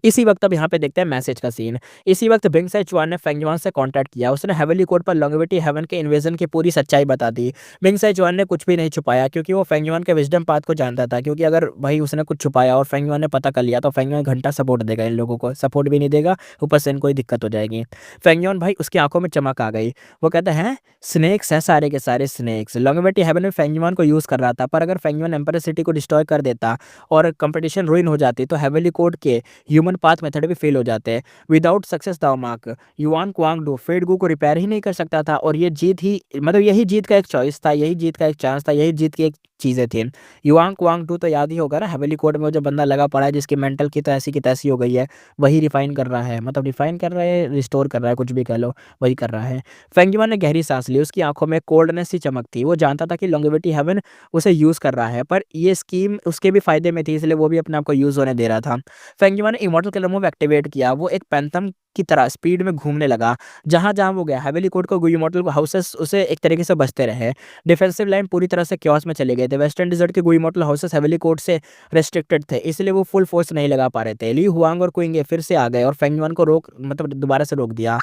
इसी वक्त अब यहाँ पे देखते हैं मैसेज का सीन। इसी वक्त बिंग सेचुआन ने फेंगयुआन से कांटेक्ट किया, उसने हेवनली कोर्ट पर लॉन्गेविटी हेवन के इन्वेजन की पूरी सच्चाई बता दी। बिंग सेचुआन ने कुछ भी नहीं छुपाया, क्योंकि वो फेंगयुआन के विजडम पाथ को जानता था, क्योंकि अगर भाई उसने कुछ छुपाया और फेंगयुआन ने पता कर लिया तो फेंगयुआन घंटा सपोर्ट देगा, इन लोगों को सपोर्ट भी नहीं देगा, ऊपर से इनको ही दिक्कत हो जाएगी। फेंगयुआन भाई उसकी आंखों में चमक आ गई, वो कहता है स्नेक्स है, सारे के सारे स्नेक्स। लॉन्गेविटी हेवन में फेंगयुआन को यूज कर रहा था, पर अगर फेंगयुआन एम्पायर सिटी को डिस्ट्रॉय कर देता और कंपटीशन रुइन हो जाती तो हेवनली कोर्ट के ह्यूमन पाथ मेथड भी फेल हो जाते हैं। विदाउट सक्सेस दाओमाक युआन क्वांग डू फेड गू को रिपेयर ही नहीं कर सकता था, और ये जीत ही मतलब यही जीत का एक चॉइस था, यही जीत का एक चांस था, यही जीत की एक चीजें थी। युआन क्वांग डू तो याद ही होगा ना, हेवनली कोर्ट में वो जो बंदा लगा पड़ा है जिसकी मेंटल की तो ऐसी की तैसी हो गई है, वही रिफाइन कर रहा है, मतलब रिफाइन कर रहा है, रिस्टोर कर रहा है, कुछ भी कह लो, वही कर रहा है। फेंगयुआन ने गहरी सांस ली, उसकी आंखों में कोल्डनेस सी चमक थी, वो जानता था कि लॉन्गेविटी हेवन उसे यूज कर रहा है, पर ये स्कीम उसके भी फायदे में थी, इसलिए वो भी अपने आप को यूज होने दे रहा था। फेंगयुआन ने इमॉर्टल किलर मूव एक्टिवेट किया, वो एक पैंथम की तरह स्पीड में घूमने लगा। जहां जहां वो गया हेवनली कोर्ट को इमॉर्टल हाउसेस उसे एक तरीके से बचते रहे। डिफेंसिव लाइन पूरी तरह से क्योस में चले गए थे। वेस्टर्न डिजर्ट के इमॉर्टल हाउसेस हेवनली कोर्ट से रेस्ट्रिक्टेड थे, इसलिए वो फुल फोर्स नहीं लगा पा रहे थे। ली हुआंग और क्विंग फिर से आ गए और फेंगयुआन को रोक मतलब दोबारा से रोक दिया।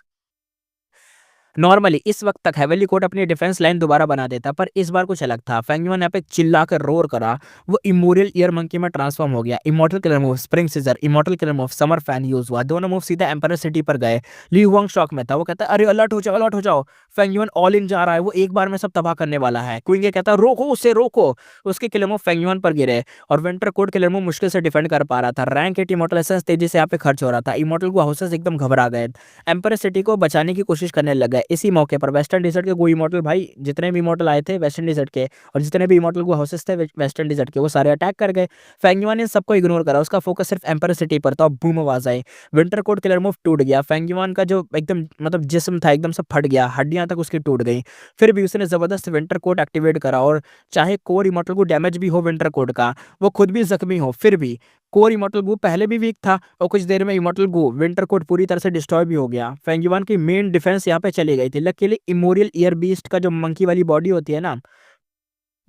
नॉर्मली इस वक्त तक हेवनली कोर्ट अपनी डिफेंस लाइन दोबारा बना देता, पर इस बार कुछ अलग था। फेंगयुआन यहाँ पे चिल्लाकर रोर करा, वो इमोरियल ईयर मंकी में ट्रांसफॉर्म हो गया। Immortal killer move spring scissor, immortal killer move summer fan use हुआ, दोनों मूव सीधा एम्पायर सिटी पर गए। ली हुआंग शॉक में था, वो कहता है अरे अलर्ट हो जाओ, अलर्ट हो जाओ, फेंगयुआन ऑल इन जा रहा है, वो एक बार में सब तबाह करने वाला है। क्विंग कहता है रोको उसे, रोको। उसके किलर मूव फेंगयुआन पर गिरे और विंटर कोर्ट किलर मूव मुश्किल से डिफेंड कर पा रहा था। रैंक 8 इमॉर्टल एसेंस तेजी से यहाँ पे खर्च हो रहा था, इमॉर्टल को हाउसेस एकदम घबरा गए, एम्पायर सिटी को बचाने की कोशिश करने लग गए। इसी मौके पर वेस्टर्न डिजर्ट के कोई इमॉर्टल भाई, जितने भी इमॉर्टल आए थे वेस्टर्न डिजर्ट के और जितने भी इमॉर्टल को हाउसेस थे वेस्टर्न डिजर्ट के, वो सारे अटैक कर गए। फेंगयुआन ने सबको इग्नोर करा, उसका फोकस सिर्फ एम्पायर सिटी पर था। बूम आवाज आई, विंटर कोर्ट किलर मूव टूट गया, फेंगयुआन का जो एकदम मतलब जिस्म था एकदम सब फट गया, हड्डियां तक उसकी टूट गई। फिर भी उसने जबरदस्त विंटर कोर्ट एक्टिवेट करा, और चाहे कोर इमॉर्टल को डैमेज भी हो विंटर कोर्ट का, वो खुद भी जख्मी हो, फिर भी कोर इमॉर्टल गू पहले भी वीक था और कुछ देर में इमॉर्टल गू विंटर कोट पूरी तरह से डिस्ट्रॉय भी हो गया। फेंगयुआन की मेन डिफेंस यहाँ पे चली गई थी। लकीली इमोरियल ईयर बीस्ट का जो मंकी वाली बॉडी होती है ना,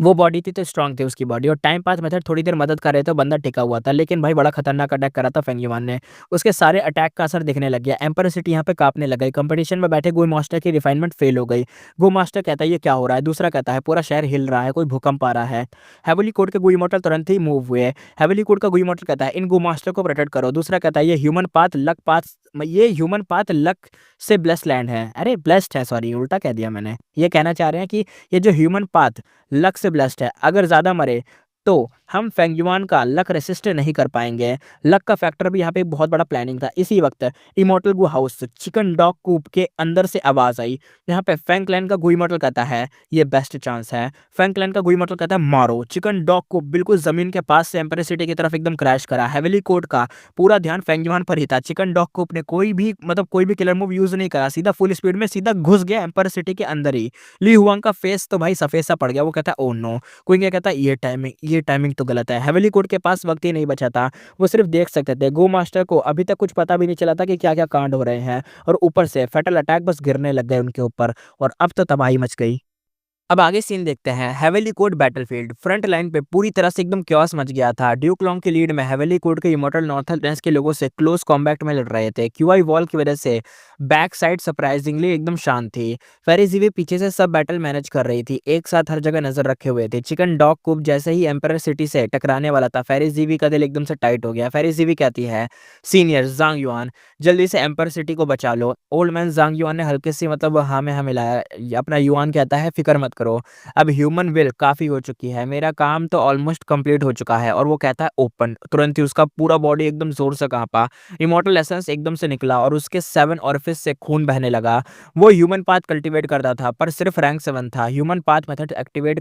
वो बॉडी थी तो स्ट्रॉन्ग थी उसकी बॉडी, और टाइम पास मेथड थोड़ी देर मदद कर रहे थे, बंदा टिका हुआ था, लेकिन भाई बड़ा खतरनाक अटैक करा था फेंग युआन ने। उसके सारे अटैक का असर दिखने लग गया, एम्पर सिटी यहाँ पे कांपने लग गई, कंपटीशन में बैठे गो मास्टर की रिफाइनमेंट फेल हो गई। गो मास्टर कहता है ये क्या हो रहा है, दूसरा कहता है पूरा शहर हिल रहा है, कोई भूकंप आ रहा है। हेवली कोड के गो इमोर्टल तुरंत ही मूव हुए। हेवली कोड का गो इमोर्टल कहता है इन गो मास्टर को प्रोटेक्ट करो, दूसरा कहता है ये ह्यूमन पाथ लक से ब्लेस्ड लैंड है, अरे ब्लेस्ड है, सॉरी उल्टा कह दिया मैंने। ये कहना चाह रहे हैं कि ये जो ह्यूमन पाथ लक से ब्लेस्ड है, अगर ज़्यादा मरे तो हम फेंगयुआन का लक रेसिस्ट नहीं कर पाएंगे। लक का फैक्टर भी यहाँ पे बहुत बड़ा प्लानिंग था। इसी वक्त इमोर्टल गु हाउस चिकन डॉग कूप के अंदर से आवाज आई, यहाँ पे फैंग क्लैन का गु इमोर्टल कहता है ये बेस्ट चांस है। फैंग क्लैन का गु इमोर्टल कहता है मारो। चिकन डॉग को बिल्कुल जमीन के पास से एम्पर सिटी की तरफ एकदम क्रैश करा। हेवली कोड का पूरा ध्यान फेंगयुआन पर ही था। चिकन डॉग कूप ने कोई भी किलर मूव यूज नहीं करा, सीधा फुल स्पीड में सीधा घुस गया एम्पर सिटी के अंदर ही। ली हुआंग का फेस तो भाई सफेद सा पड़ गया, वो कहता है ओ नो। कोई क्या कहता है ये टाइमिंग तो गलत है। हेवली कोड के पास वक्त ही नहीं बचा था, वो सिर्फ देख सकते थे। गो मास्टर को अभी तक कुछ पता भी नहीं चला था कि क्या क्या कांड हो रहे हैं, और ऊपर से फैटल अटैक बस गिरने लग गए उनके ऊपर, और अब तो तबाही मच गई। अब आगे सीन देखते हैं। हेवेली कोड बैटलफील्ड फ्रंट लाइन पे पूरी तरह से एकदम क्योस मच गया था। ड्यूक लॉन्ग की लीड में हेवेली कोड के इमोर्टल नॉर्थल रेंज के लोगों से क्लोज कॉम्बैट में लड़ रहे थे। क्यूआई वॉल की वजह से बैक साइड सरप्राइजिंगली एकदम शांत थी। फेरिजीवी पीछे से सब बैटल मैनेज कर रही थी, एक साथ हर जगह नजर रखे हुए थे। चिकन डॉग कूप जैसे ही एम्पर सिटी से टकराने वाला था, फेरिजीवी का दिल एकदम से टाइट हो गया। फेरिजीवी कहती है सीनियर जांग युआन जल्दी से एम्पर सिटी को बचा लो। ओल्ड मैन जांग युआन ने हल्के सी हाँ में हाँ मिलाया। अपना युआन कहता है फिक्र मत करो, अब ह्यूमन विल काफी हो चुकी है, मेरा काम तो ऑलमोस्ट कंप्लीट हो चुका है। और वो कहता है ओपन। तुरंत ही उसका पूरा बॉडी एकदम जोर से कांपा, इमोर्टल एसेंस एकदम से निकला और उसके 7 ऑरिफिस से खून बहने लगा। वो ह्यूमन पाथ कल्टीवेट करता था, पर सिर्फ रैंक 7 था। ह्यूमन पाथ मेथड एक्टिवेट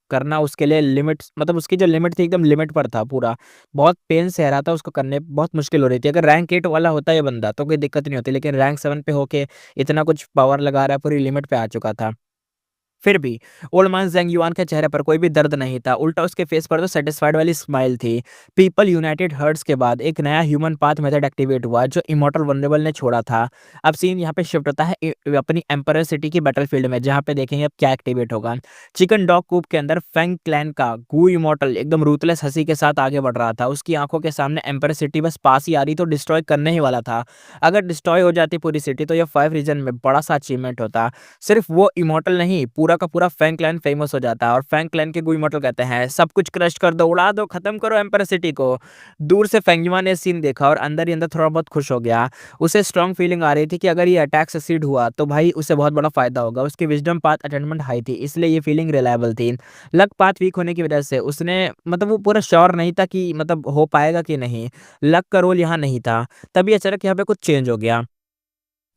करना उसके लिए लिमिट, मतलब उसकी जो लिमिट थी एकदम लिमिट पर था पूरा। बहुत पेन से रहा था, उसको करने बहुत मुश्किल हो रही थी। अगर रैंक 8 वाला होता ये बंदा तो कोई दिक्कत नहीं होती, लेकिन रैंक 7 पे होके इतना कुछ पावर लगा रहा है, पूरी लिमिट पे आ चुका था। फिर भी ओल्ड मैन ज़ेंग युआन के चेहरे पर कोई भी दर्द नहीं था, उल्टा उसके फेस पर तो सेटिस्फाइड वाली स्माइल थी। पीपल यूनाइटेड हर्ट्स के बाद एक नया ह्यूमन पाथ मेथड एक्टिवेट हुआ जो इमॉर्टल वल्नरेबल ने छोड़ा था। अब सीन यहाँ पे शिफ्ट होता है अपनी एम्परर सिटी की बैटलफील्ड में, जहाँ पे देखेंगे अब क्या एक्टिवेट होगा। चिकन डॉग कूप के अंदर फैंग क्लैन का गू इमॉर्टल एकदम रूथलेस हंसी के साथ आगे बढ़ रहा था। उसकी आंखों के सामने एम्परर सिटी बस पास ही आ रही तो डिस्ट्रॉय करने ही वाला था। अगर डिस्ट्रॉय हो जाती पूरी सिटी तो यह 5 रीजन में बड़ा सा अचीवमेंट होता। सिर्फ वो इमोर्टल नहीं, पूरा का पूरा फैंग क्लैन फेमस हो जाता है। और फैंग क्लैन के गु इमोर्टल कहते हैं सब कुछ क्रश कर दो, उड़ा दो, खत्म करो एम्पर सिटी को। दूर से फेंगयुआ ने सीन देखा और अंदर ही अंदर थोड़ा बहुत खुश हो गया। उसे स्ट्रांग फीलिंग आ रही थी कि अगर ये अटैक सक्सीड हुआ तो भाई उसे बहुत बड़ा फायदा होगा। उसकी विजडम पाथ अटेनमेंट हाई थी, इसलिए ये फीलिंग रिलायबल थी। लक पाथ वीक होने की वजह से उसने वो पूरा श्योर नहीं था कि हो पाएगा कि नहीं। लक का रोल यहाँ नहीं था। तभी अचानक यहाँ पे कुछ चेंज हो गया।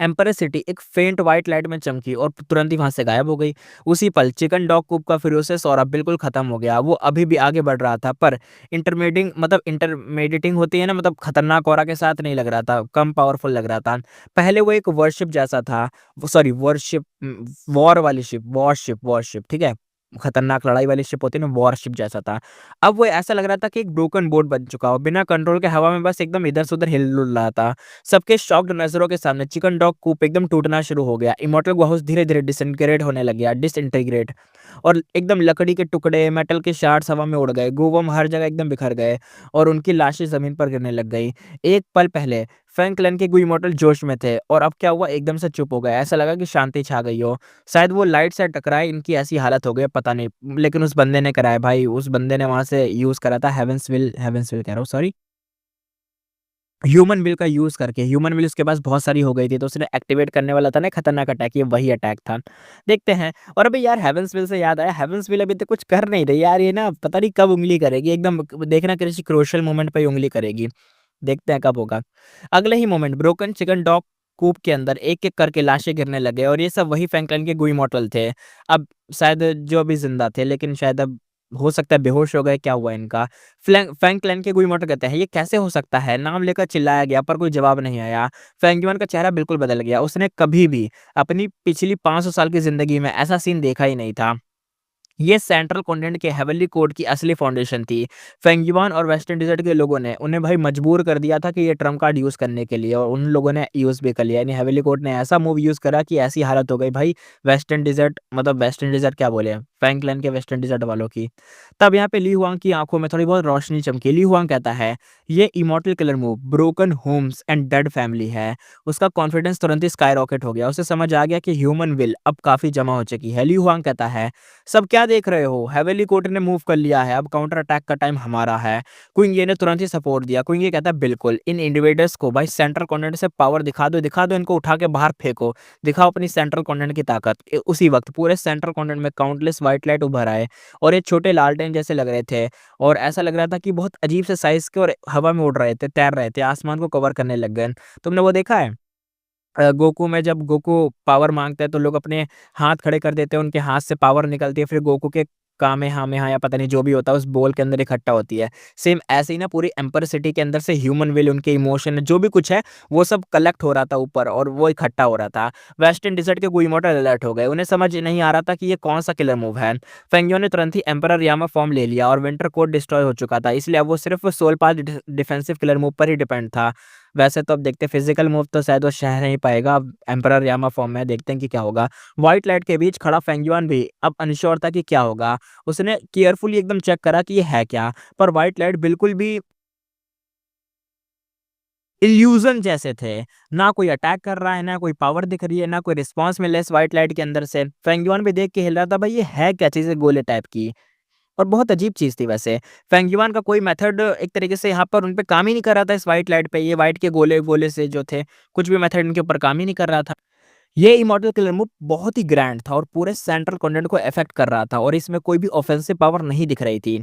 एम्परर सिटी एक फेंट व्हाइट लाइट में चमकी और तुरंत ही वहां से गायब हो गई। उसी पल चिकन डॉग कूप का फिरोसियस ऑरा बिल्कुल खत्म हो गया। वो अभी भी आगे बढ़ रहा था, पर इंटरमेडिटिंग होती है ना, खतरनाक ऑरा के साथ नहीं लग रहा था, कम पावरफुल लग रहा था। पहले वो एक वर्शिप जैसा था, सॉरी वर्शिप, वॉरशिप, ठीक है। खतरनाक लड़ाई वाली शिप होती है ना, वॉरशिप जैसा था। अब वो ऐसा लग रहा था कि एक ब्रोकन बोट बन चुका हो, बिना कंट्रोल के हवा में बस एकदम इधर से उधर हिल डुल रहा था। सबके शॉक्ड नजरों के सामने चिकन डॉग कूप एकदम टूटना शुरू हो गया। इमोर्टल गुहाउस धीरे धीरे डिसइंटीग्रेट होने लग गया, डिसइंटीग्रेट, और एकदम लकड़ी के टुकड़े, मेटल के शार्ड्स हवा में उड़ गए। गोवम हर जगह एकदम बिखर गए और उनकी लाशें जमीन पर गिरने लग गई। एक पल पहले फ्रैंकलिन के गु इमोर्टल जोश में थे, और अब क्या हुआ, एकदम से चुप हो गए। ऐसा लगा कि शांति छा गई हो। शायद वो लाइट से टकराए, इनकी ऐसी हालत हो गई, पता नहीं। लेकिन उस बंदे ने कराया भाई, उस बंदे ने वहां से यूज करा था हेवेंसविल कह रहा हूँ, सॉरी, ह्यूमन विल का यूज करके। ह्यूमन विल उसके पास बहुत सारी हो गई थी, तो उसने एक्टिवेट करने वाला था ना खतरनाक अटैक, ये वही अटैक था। देखते हैं। और अभी यार हेवेंस विल से याद आया, हेवेंस विल अभी तक कुछ कर नहीं रही यार, ये ना पता नहीं कब उंगली करेगी, एकदम देखना किसी क्रूशियल मोमेंट पे ही उंगली करेगी। देखते हैं कब होगा। अगले ही मोमेंट ब्रोकन चिकन डॉग कूप के अंदर एक एक करके लाशें गिरने लगे, और ये सब वही फ्रैंकलिन के गुई मॉडल थे। अब शायद जो अभी जिंदा थे, लेकिन शायद अब हो सकता है बेहोश हो गए, क्या हुआ इनका। फ्रैंकलिन के गुई मॉडल कहते हैं ये कैसे हो सकता है, नाम लेकर चिल्लाया गया पर कोई जवाब नहीं आया। फ्रैंकजुआन का चेहरा बिल्कुल बदल गया, उसने कभी भी अपनी पिछली 500 साल की जिंदगी में ऐसा सीन देखा ही नहीं था। ये सेंट्रल कॉन्टिनेंट के हेवनली कोड की असली फाउंडेशन थी। फेंगयुआन और वेस्टर्न डिजर्ट के लोगों ने उन्हें भाई मजबूर कर दिया था कि ये ट्रम्प कार्ड यूज़ करने के लिए, और उन लोगों ने यूज़ भी कर लिया। यानी हेवनली कोड ने ऐसा मूव यूज़ करा कि ऐसी हालत हो गई भाई, वेस्टर्न डिजर्ट मतलब वेस्टर्न डिजर्ट क्या बोले, फ्रैंकलिन के वेस्टर्न डिजर्ट वालों की। तब यहाँ पे ली हुआंग की आंखों में थोड़ी बहुत रोशनी चमकी। ली हुआंग कहता है ये immortal killer move broken homes and dead family है। उसका कॉन्फिडेंस तुरंत ही स्काई रॉकेट हो गया। उसे समझ आ गया कि ह्यूमन विल अब काफी जमा हो चुकी है। ली हुआंग कहता है सब क्या देख रहे हो, हेवेली कोर्ट ने मूव कर लिया है, अब काउंटर अटैक का टाइम हमारा है। क्विंग ये ने तुरंत ही सपोर्ट दिया। क्विंग ये कहता है बिल्कुल, इन इन्वेडर्स को भाई सेंट्रल कॉन्टिनेंट से पावर दिखा दो, इनको उठा के बाहर फेंको, दिखाओ अपनी सेंट्रल कॉन्टिनेंट की ताकत। उसी वक्त पूरे सेंट्रल कॉन्टिनेंट में काउंटलेस व्हाइट लाइट उभर आए और ये छोटे लालटेन जैसे लग रहे थे, और ऐसा लग रहा था कि बहुत अजीब से साइज के, और हवा में उड़ रहे थे, तैर रहे थे, आसमान को कवर करने लग गए। तुमने वो देखा है गोकू में जब गोकू पावर मांगता है तो लोग अपने हाथ खड़े कर देते हैं, उनके हाथ से पावर निकलती है, फिर गोकू के कामेहामेहा या पता नहीं जो भी होता है उस बॉल के अंदर इकट्ठा होती है। सेम ऐसे ही ना पूरी एम्पर सिटी के अंदर से ह्यूमन विल, उनके इमोशन जो भी कुछ है वो सब कलेक्ट हो रहा था ऊपर, और वो इकट्ठा हो रहा था। वेस्टर्न डिसर्ट के गुइमोटल अलर्ट हो गए, उन्हें समझ नहीं आ रहा था कि ये कौन सा किलर मूव है। फेंगियो ने तुरंत ही एम्परर यामा फॉर्म ले लिया, और विंटर कोड डिस्ट्रॉय हो चुका था, इसलिए अब वो सिर्फ सोल पास डिफेंसिव किलर मूव पर ही डिपेंड था। वैसे तो अब देखते हैं फिजिकल मूव तो शायद वो शह नहीं पाएगा, अब एम्परर यामा फॉर्म में देखते हैं कि क्या होगा। व्हाइट लाइट के बीच खड़ा फेंगयुआन भी अब अनश्योर था कि क्या होगा। उसने केयरफुली एकदम चेक करा कि ये है क्या, पर व्हाइट लाइट बिल्कुल भी इल्यूजन जैसे थे। ना कोई अटैक कर रहा है, ना कोई पावर दिख रही है, ना कोई रिस्पॉन्स मिल रहा है इस व्हाइट लाइट के अंदर से। फेंगयुआन भी देख के हिल रहा था भाई ये है क्या चीज़ है, गोले टाइप की, और बहुत अजीब चीज़ थी वैसे। फेंगयुआन का कोई मेथड एक तरीके से यहाँ पर उन पे काम ही नहीं कर रहा था इस व्हाइट लाइट पे, ये व्हाइट के गोले-गोले से जो थे, कुछ भी मेथड इनके ऊपर काम ही नहीं कर रहा था। ये इमॉर्टल किलर मूव बहुत ही ग्रैंड था और पूरे सेंट्रल कॉन्टिनेंट को अफेक्ट कर रहा था, और इसमें कोई भी ऑफेंसिव पावर नहीं दिख रही थी।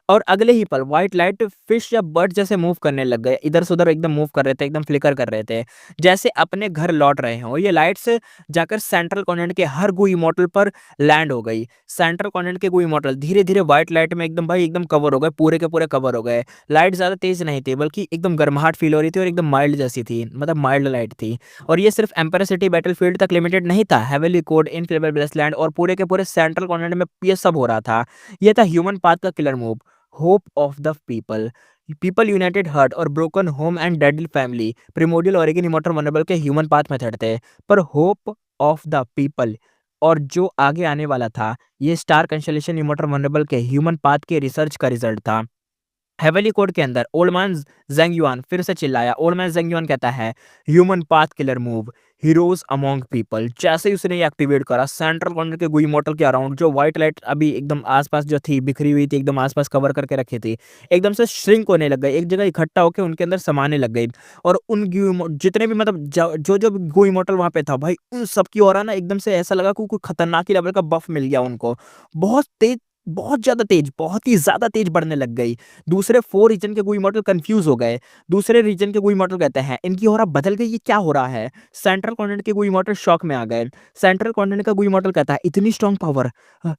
और अगले ही पल व्हाइट लाइट फिश या बर्ड जैसे मूव करने लग गए, इधर से उधर एकदम मूव कर रहे थे, एकदम फ्लिकर कर रहे थे, जैसे अपने घर लौट रहे हों। ये लाइट्स जाकर सेंट्रल कॉन्टिनेंट के हर गु इमॉर्टल पर लैंड हो गई। सेंट्रल कॉन्टिनेंट के गु इमॉर्टल धीरे धीरे व्हाइट लाइट में एकदम भाई एकदम कवर हो गए, पूरे के पूरे कवर हो गए। लाइट ज्यादा तेज नहीं थी, बल्कि एकदम गर्माहट फील हो रही थी, और एकदम माइल्ड जैसी थी, मतलब माइल्ड लाइट थी। और ये सिर्फ एम्पायर सिटी बैटलफील्ड तक लिमिटेड नहीं था, हेवेली कोड, इनक्रेडिबल ब्लेसलैंड और पूरे के पूरे सेंट्रल कॉन्टिनेंट में ये सब हो रहा था। ये था ह्यूमन पाथ का killer move, hope of the people. People united hurt और broken home and deadly family primordial origin immortal vulnerable के ह्यूमन पाथ मेथड थे, पर होप ऑफ द पीपल और जो आगे आने वाला था, ये स्टार कंसलेशन इमॉर्टल वनरेबल के ह्यूमन पाथ के रिसर्च का रिजल्ट था। हेवेली कोड के अंदर ओल्ड मैन जेंग युआन फिर से चिल्लाया। ओल्ड मैन जेंग युआन कहता है human path killer move, heroes among people. जैसे ही उसने ये एक्टिवेट करा, सेंट्रल कॉर्नर के गुई मॉडल के अराउंड जो व्हाइट लाइट अभी एकदम आसपास जो थी बिखरी हुई थी, एकदम आसपास कवर करके रखी थी, एकदम से श्रिंक होने लग गई, एक जगह इकट्ठा होकर उनके अंदर समाने लग गई। और उन जितने भी मतलब जो जो गुई मॉडल वहां पे था भाई, उन सबकी ओर ना एकदम से ऐसा लगा कि कोई खतरनाक ही लेवल का बफ मिल गया उनको। बहुत तेज, बहुत ज़्यादा तेज, बहुत ही ज़्यादा तेज बढ़ने लग गई। दूसरे 4 रीजन के कोई मॉडल कंफ्यूज हो गए। दूसरे रीजन के कोई मॉडल कहते हैं इनकी ऑरा बदल गई, ये क्या हो रहा है। सेंट्रल कॉन्टिनेंट के कोई मॉडल शॉक में आ गए। सेंट्रल कॉन्टिनेंट का कोई मॉडल कहता है इतनी स्ट्रांग पावर,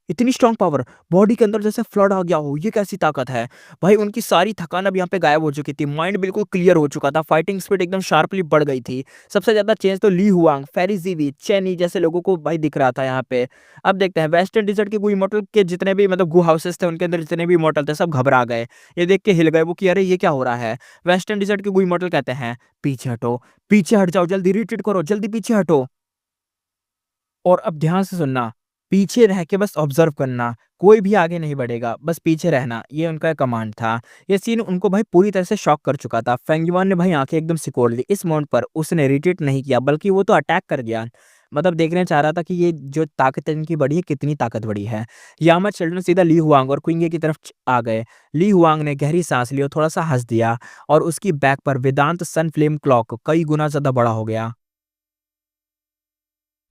इतनी स्ट्रांग पावर, बॉडी के अंदर जैसे फ्लड आ गया हो, ये कैसी ताकत है। भाई उनकी सारी थकान अब यहाँ पे गायब हो चुकी थी, माइंड बिल्कुल क्लियर हो चुका था, फाइटिंग स्पीड एकदम शार्पली बढ़ गई थी। सबसे ज्यादा चेंज तो ली हुआंग, फेरी जीवी, चेनी जैसे लोगों को भाई दिख रहा था यहाँ पे। अब देखते हैं वेस्टर्न डिजर्ट के कोई मॉडल के जितने भी मतलब गु हाउसेस थे, उनके अंदर जितने भी मॉडल थे सब घबरा गए। ये देख के हिल गए वो कि अरे ये क्या हो रहा है। वेस्टर्न डिजर्ट के कोई मॉडल कहते हैं पीछे हटो, पीछे हट जाओ, जल्दी रिट्रीट करो, जल्दी पीछे हटो। और अब ध्यान से सुनना, पीछे रह के बस ऑब्जर्व करना, कोई भी आगे नहीं बढ़ेगा, बस पीछे रहना, ये उनका कमांड था। ये सीन उनको भाई पूरी तरह से शॉक कर चुका था। फेंगयुआन ने भाई आंखें एकदम सिकोड़ ली। इस मोमेंट पर उसने रिट्रीट नहीं किया, बल्कि वो तो अटैक कर गया। मतलब देखने चाह रहा था कि ये जो ताकत इनकी बढ़ी है, कितनी ताकत बढ़ी है। यामा चिल्ड्रन सीधा ली हुआंग और क्विंगे की तरफ आ गए। ली हुआंग ने गहरी सांस ली और थोड़ा सा हंस दिया, और उसकी बैक पर वेदांत सन फ्लेम क्लॉक कई गुना ज्यादा बड़ा हो गया।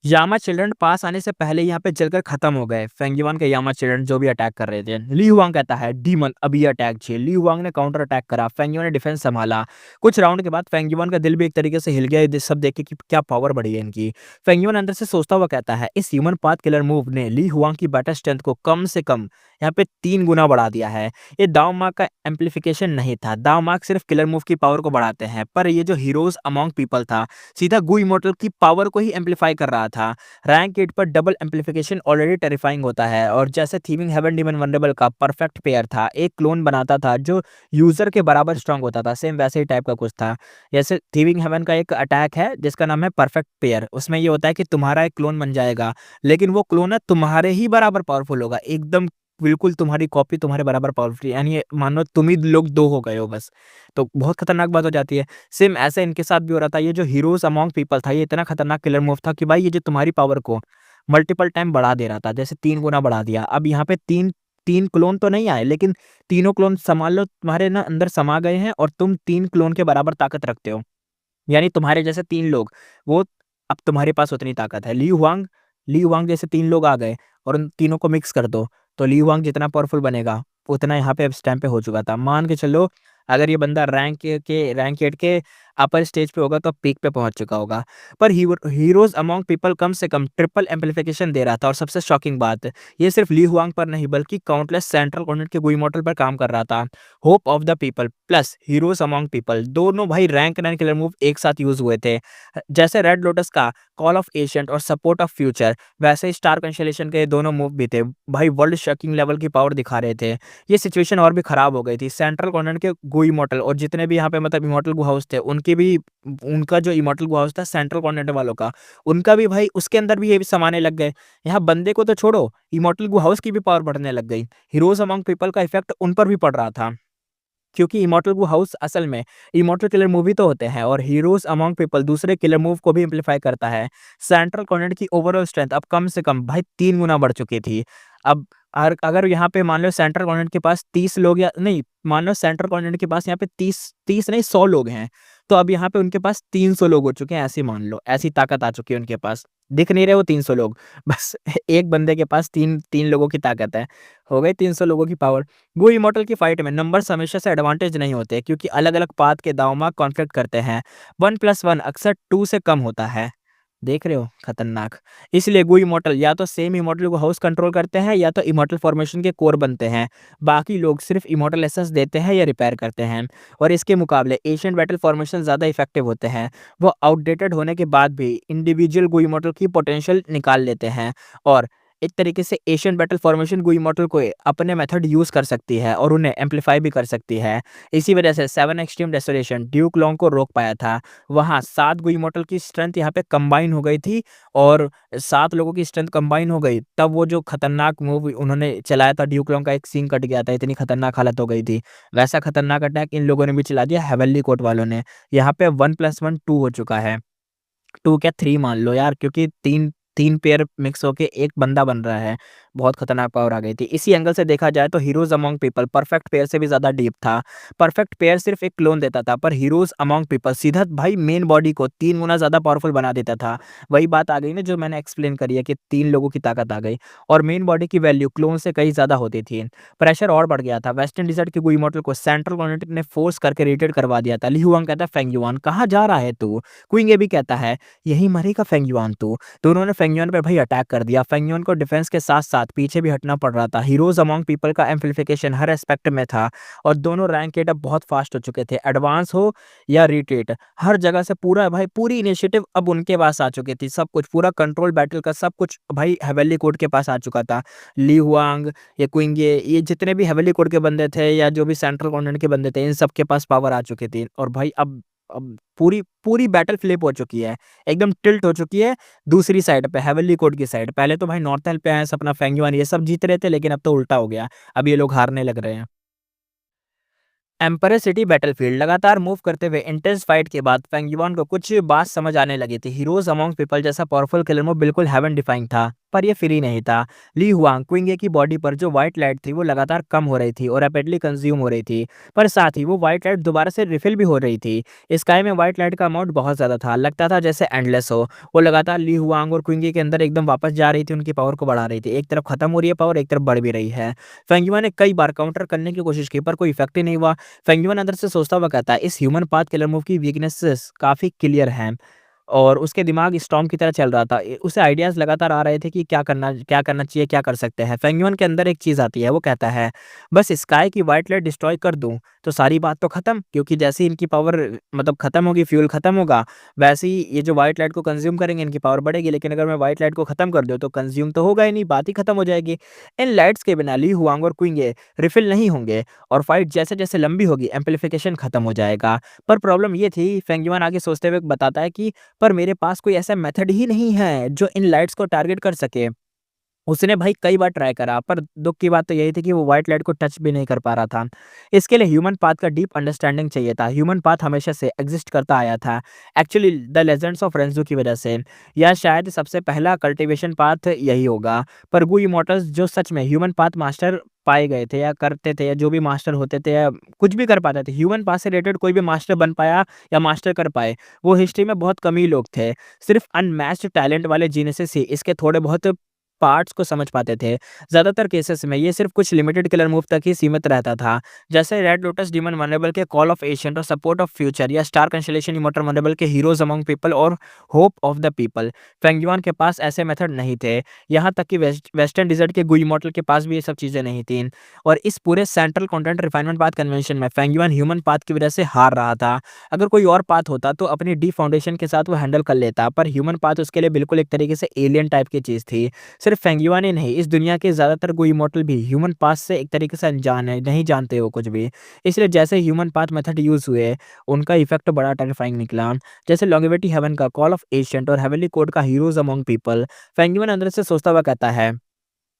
यामा चिल्ड्रन पास आने से पहले यहाँ पे जलकर खत्म हो गए। फेंगयुआन के यामा चिल्ड्रन जो भी अटैक कर रहे थे। ली हुआंग कहता है डीमन अभी अटैक छे। ली हुआंग ने काउंटर अटैक करा, फेंगयुआन ने डिफेंस संभाला। कुछ राउंड के बाद फेंगयुआन का दिल भी एक तरीके से हिल गया, ये सब देख के कि क्या पावर बढ़ी है इनकी। फेंगयुआन अंदर से सोचता हुआ कहता है इस ह्यूमन पाथ किलर मूव ने ली हुआंग की बैटल स्ट्रेंथ को कम से कम यहाँ पे 3 गुना बढ़ा दिया है। ये दाव मार्क का एम्पलीफिकेशन नहीं था, दाव मार्क सिर्फ किलर मूव की पावर को बढ़ाते हैं, पर ये जो हीरोज अमॉन्ग पीपल था, सीधा गु इमोर्टल की पावर को ही एम्पलीफाई कर रहा था। रैंक 8 पर डबल एम्प्लीफिकेशन ऑलरेडी टेरिफाइंग होता है, और जैसे थीविंग हेवन डीमन वनरेबल का परफेक्ट पेयर था, एक क्लोन बनाता था जो यूजर के बराबर स्ट्रांग होता था, सेम वैसे ही टाइप का कुछ था। जैसे थीविंग हेवन का एक अटैक है जिसका नाम है परफेक्ट पेयर, उसमें ये होता है कि तुम्हारा एक क्लोन बन जाएगा, लेकिन वो क्लोन है तुम्हारे ही बराबर पावरफुल होगा, एकदम बिल्कुल तुम्हारी कॉपी तुम्हारे बराबर पावरफुल, यानी मान लो तुम ही लोग दो हो गए हो बस। तो बहुत खतरनाक बात हो जाती है। सेम ऐसे इनके साथ भी हो रहा था। ये जो हीरोज अमॉन्ग पीपल था, ये इतना खतरनाक किलर मूव था कि भाई ये जो तुम्हारी पावर को मल्टीपल टाइम बढ़ा दे रहा था, जैसे 3 गुना बढ़ा दिया। अब यहाँ पे 3 क्लोन तो नहीं आए, लेकिन तीनों क्लोन मान लो तुम्हारे ना अंदर समा गए हैं, और तुम 3 क्लोन के बराबर ताकत रखते हो। यानी तुम्हारे जैसे 3 लोग, वो अब तुम्हारे पास उतनी ताकत है। ली हुआंग जैसे 3 लोग आ गए, और उन तीनों को मिक्स कर दो, तो ली हुआंग जितना पावरफुल बनेगा, उतना यहाँ पे अब इस टाइम पे हो चुका था। मान के चलो अगर ये बंदा रैंक 8 के अपर स्टेज पे होगा तो पीक पे पहुंच चुका होगा। पर हीरोज अमॉन्ग पीपल कम से कम ट्रिपल एम्पलीफिकेशन दे रहा था, और सबसे शॉकिंग बात, ये सिर्फ ली हुआंग पर नहीं बल्कि काउंटलेस सेंट्रल कॉर्डिनेट के गुई मॉडल पर काम कर रहा था। Hope of the people plus heroes among people, दोनों भाई रैंक 9 किलर मूव एक साथ यूज हुए थे। जैसे रेड लोटस का कॉल ऑफ एशियंट और सपोर्ट ऑफ फ्यूचर, वैसे ही स्टार कंस्टेलेशन के दोनों मूव भी थे। भाई वर्ल्ड शॉकिंग लेवल की पावर दिखा रहे थे। ये सिचुएशन और भी खराब हो गई थी। सेंट्रल कॉर्नर के गो इमॉर्टल और जितने भी यहाँ पे मतलब इमॉर्टल गो हाउस थे, उनकी भी, उनका जो इमॉर्टल गो हाउस था सेंट्रल कॉर्नर वालों का, उनका भी भाई उसके अंदर भी ये भी समाने लग गए। यहाँ बंदे को तो छोड़ो, इमॉर्टल गो हाउस की भी पावर बढ़ने लग गई। हीरोज अमॉन्ग पीपल का इफेक्ट उन पर भी पड़ रहा था, क्योंकि इमॉर्टल गो हाउस असल में इमॉर्टल किलर मूव ही तो होते हैं, और हीरोज अमॉन्ग पीपल दूसरे किलर मूव को भी एम्पलीफाई करता है। सेंट्रल कॉर्डिनेट की ओवरऑल स्ट्रेंथ अब कम से कम भाई 3 गुना बढ़ चुकी थी। अब अगर यहाँ पे मान लो सेंट्रल कॉर्डिनेट के पास 30 लोग, या नहीं, मान लो सेंट्रल कॉर्डिनेट के पास यहाँ पे 30 नहीं 100 लोग हैं, तो अब यहाँ पे उनके पास 300 लोग हो चुके हैं। ऐसे मान लो, ऐसी ताकत आ चुकी है उनके पास। दिख नहीं रहे वो 300 लोग, बस एक बंदे के पास तीन तीन लोगों की ताकत है। हो गई 300 लोगों की पावर। वो इमॉर्टल की फाइट में नंबर्स हमेशा से एडवांटेज नहीं होते, क्योंकि अलग अलग पाथ के दांव कॉन्फ्लिक्ट करते हैं। 1+1 अक्सर 2 से कम होता है। देख रहे हो, खतरनाक। इसलिए गो इमॉर्टल या तो सेम इमॉर्टल को हाउस कंट्रोल करते हैं, या तो इमॉर्टल फॉर्मेशन के कोर बनते हैं। बाकी लोग सिर्फ इमॉर्टल एसेंस देते हैं या रिपेयर करते हैं। और इसके मुकाबले एशियंट बैटल फॉर्मेशन ज़्यादा इफेक्टिव होते हैं। वो आउटडेटेड होने के बाद भी इंडिविजुअल गो इमॉर्टल की पोटेंशियल निकाल लेते हैं, और एक तरीके से एशियन बैटल फॉर्मेशन गो इमॉर्टल को अपने मेथड यूज कर सकती है, और उन्हें एम्पलीफाई भी कर सकती है। इसी वजह से 7 एक्सट्रीम डेस्टिनेशन ड्यूक लॉन्ग को रोक पाया था। वहाँ 7 गो इमॉर्टल की स्ट्रेंथ यहाँ पे कंबाइन हो गई थी, और 7 लोगों की स्ट्रेंथ कंबाइन हो गई, तब वो जो खतरनाक मूव उन्होंने चलाया था, ड्यूक लॉन्ग का एक सीन कट गया था, इतनी खतरनाक हालत हो गई थी। वैसा खतरनाक अटैक इन लोगों ने भी चला दिया, हेवनली कोर्ट वालों ने। यहाँ पे 1+1 2 हो चुका है। 2 क्या 3 मान लो यार, क्योंकि 3 पेयर मिक्स होके एक बंदा बन रहा है। बहुत खतरनाक पावर आ गई थी। इसी एंगल से देखा जाए तो heroes among people perfect pair से भी ज़्यादा डीप था। परफेक्ट पेयर सिर्फ एक क्लोन देता था, पर हीरोज अमॉन्ग पीपल सीधा भाई मेन बॉडी को 3 गुना ज़्यादा पावरफुल बना देता था। वही बात आ गई ना जो मैंने एक्सप्लेन करी है, कि 3 लोगों की ताकत आ गई, और मेन बॉडी की वैल्यू क्लोन से कहीं ज़्यादा होती थी। प्रेशर और बढ़ गया था। वेस्टर्न डिजर्ट के गुई मॉडल को सेंट्रल कॉर्डिनेट ने फोर्स करके रिटेड करवा दिया था। ली हुआंग कहता है फेंग युआन कहाँ जा रहा है तू। क्विंग ये भी कहता है यही मरेगा फेंग युआन तू। तो उन्होंने फेंग युआन पर भाई अटैक कर दिया। फेंग युआन को डिफेंस के साथ साथ पीछे भी हटना पड़ रहा था। हीरोज अमॉन्ग पीपल का एम्पलीफिकेशन हर एस्पेक्ट में था, और दोनों रैंक एट अब बहुत फास्ट हो चुके थे। एडवांस हो या रिट्रीट, हर जगह से पूरा भाई पूरी इनिशिएटिव अब उनके पास आ चुकी थी। सब कुछ पूरा कंट्रोल बैटल का सब कुछ भाई हेवेली कोड के पास आ चुका था। ली हुआंग, ये क्विंग, ये जितने भी हेवेली कोड के बंदे थे, या जो भी सेंट्रल कॉर्नर के बंदे थे, इन सब के पास पावर आ चुकी थी। और भाई अब पूरी पूरी बैटल फ्लिप हो चुकी है, एकदम टिल्ट हो चुकी है दूसरी साइड पे, हेवनली कोड की साइड। पहले तो भाई नॉर्थेल पे आए अपना फेंग युआन ये सब जीत रहे थे, लेकिन अब तो उल्टा हो गया, अब ये लोग हारने लग रहे हैं। एम्परर सिटी बैटलफील्ड लगातार मूव करते हुए इंटेंस फाइट के बाद फेंग युआन को कुछ बात समझ आने लगी थी। हीरोज अमॉन्ग पीपल जैसा पावरफुल किलर मूव बिल्कुल हेवन डिफाइंग था, पर ये फ्री नहीं था। ली हुआंग क्विंगे की बॉडी पर जो व्हाइट लाइट थी वो लगातार कम हो रही थी और रैपिडली कंज्यूम हो रही थी, पर साथ ही वो व्हाइट लाइट दोबारा से रिफिल भी हो रही थी। स्काई में व्हाइट लाइट का अमाउंट बहुत ज्यादा था, लगता था जैसे एंडलेस हो। वो लगातार ली हुआंग और क्विंगे के अंदर एकदम वापस जा रही थी, उनकी पावर को बढ़ा रही थी। एक तरफ खत्म हो रही है पावर, एक तरफ बढ़ भी रही है। फेंग युआन ने कई बार काउंटर करने की कोशिश की, पर कोई इफेक्ट ही नहीं हुआ। फेंग युआन अंदर से सोचता हुआ कहता है इस ह्यूमन पाथ किलर मूव की वीकनेसेस काफी क्लियर हैं। और उसके दिमाग स्टॉर्म की तरह चल रहा था। उसे आइडियाज़ लगातार आ रहे थे कि क्या करना चाहिए, क्या कर सकते हैं। फेंग युआन के अंदर एक चीज़ आती है, वो कहता है, "बस स्काई की व्हाइट लाइट डिस्ट्रॉय कर दूँ, तो सारी बात तो खत्म, क्योंकि जैसे ही इनकी पावर मतलब खत्म होगी, फ्यूल खत्म होगा, वैसे ही ये जो व्हाइट लाइट को कंज़्यूम करेंगे, इनकी पावर बढ़ेगी। लेकिन अगर मैं व्हाइट लाइट को खत्म कर दूँ, तो कंज़्यूम तो होगा ही नहीं, बात ही खत्म हो जाएगी। इन लाइट्स के बिना ली हुआंग और क्विंगे रिफ़िल नहीं होंगे और फाइट जैसे-जैसे लंबी होगी, एम्प्लीफिकेशन खत्म हो जाएगा।" पर प्रॉब्लम ये थी, फेंग युआन आगे सोचते हुए बताता है कि पर मेरे पास कोई ऐसा मेथड ही नहीं है जो इन लाइट्स को टारगेट कर सके। उसने भाई कई बार ट्राई करा, पर दुःख की बात तो यही थी कि वो व्हाइट लाइट को टच भी नहीं कर पा रहा था। इसके लिए ह्यूमन पाथ का डीप अंडरस्टैंडिंग चाहिए था। ह्यूमन पाथ हमेशा से एग्ज़िस्ट करता आया था। एक्चुअली द लेजेंड्स ऑफ रेंज़ू की वजह से, या शायद सबसे पहला कल्टीवेशन पाथ यही होगा। पर गू इमॉर्टल्स जो सच में ह्यूमन पाथ मास्टर पाए गए थे या करते थे, या जो भी मास्टर होते थे या कुछ भी कर पाते थे, ह्यूमन पाथ से रिलेटेड कोई भी मास्टर बन पाया या मास्टर कर पाए, वो हिस्ट्री में बहुत कम ही लोग थे। सिर्फ़ अनमैच्ड टैलेंट वाले जीनियसेस ही इसके थोड़े बहुत पार्ट्स को समझ पाते थे। ज़्यादातर केसेस में ये सिर्फ़ कुछ लिमिटेड किलर मूव तक ही सीमित रहता था। जैसे रेड लोटस डीमन वल्नरेबल के कॉल ऑफ एशियंट और सपोर्ट ऑफ फ्यूचर, या स्टार कंस्टेलेशन इमॉर्टल वल्नरेबल के हीरोज़ अमंग पीपल और hope of the people. Feng yuan के पास ऐसे मेथड नहीं थे। यहाँ तक कि वेस्टर्न डिज़र्ट के गु इमॉर्टल के पास भी ये सब चीज़ें नहीं थीं। और इस पूरे central content refinement path convention में फेंग युआन ह्यूमन पाथ की वजह से हार रहा था। अगर कोई और पाथ होता तो अपनी डी फाउंडेशन के साथ वो हैंडल कर लेता, पर ह्यूमन पाथ उसके लिए बिल्कुल एक तरीके से एलियन टाइप की चीज़ थी। सिर्फ फेंगयुआन ही नहीं, इस दुनिया के ज़्यादातर गो इमॉर्टल भी ह्यूमन पाथ से एक तरीके से अनजान है, नहीं जानते वो कुछ भी। इसलिए जैसे ह्यूमन पाथ मेथड यूज़ हुए, उनका इफ़ेक्ट बड़ा टेरिफाइंग निकला। जैसे लॉन्गेविटी हेवन का, कॉल ऑफ एशियंट और हेवनली कोड का हीरोज़ अमंग पीपल। फेंगयुआन अंदर से सोचता हुआ कहता है,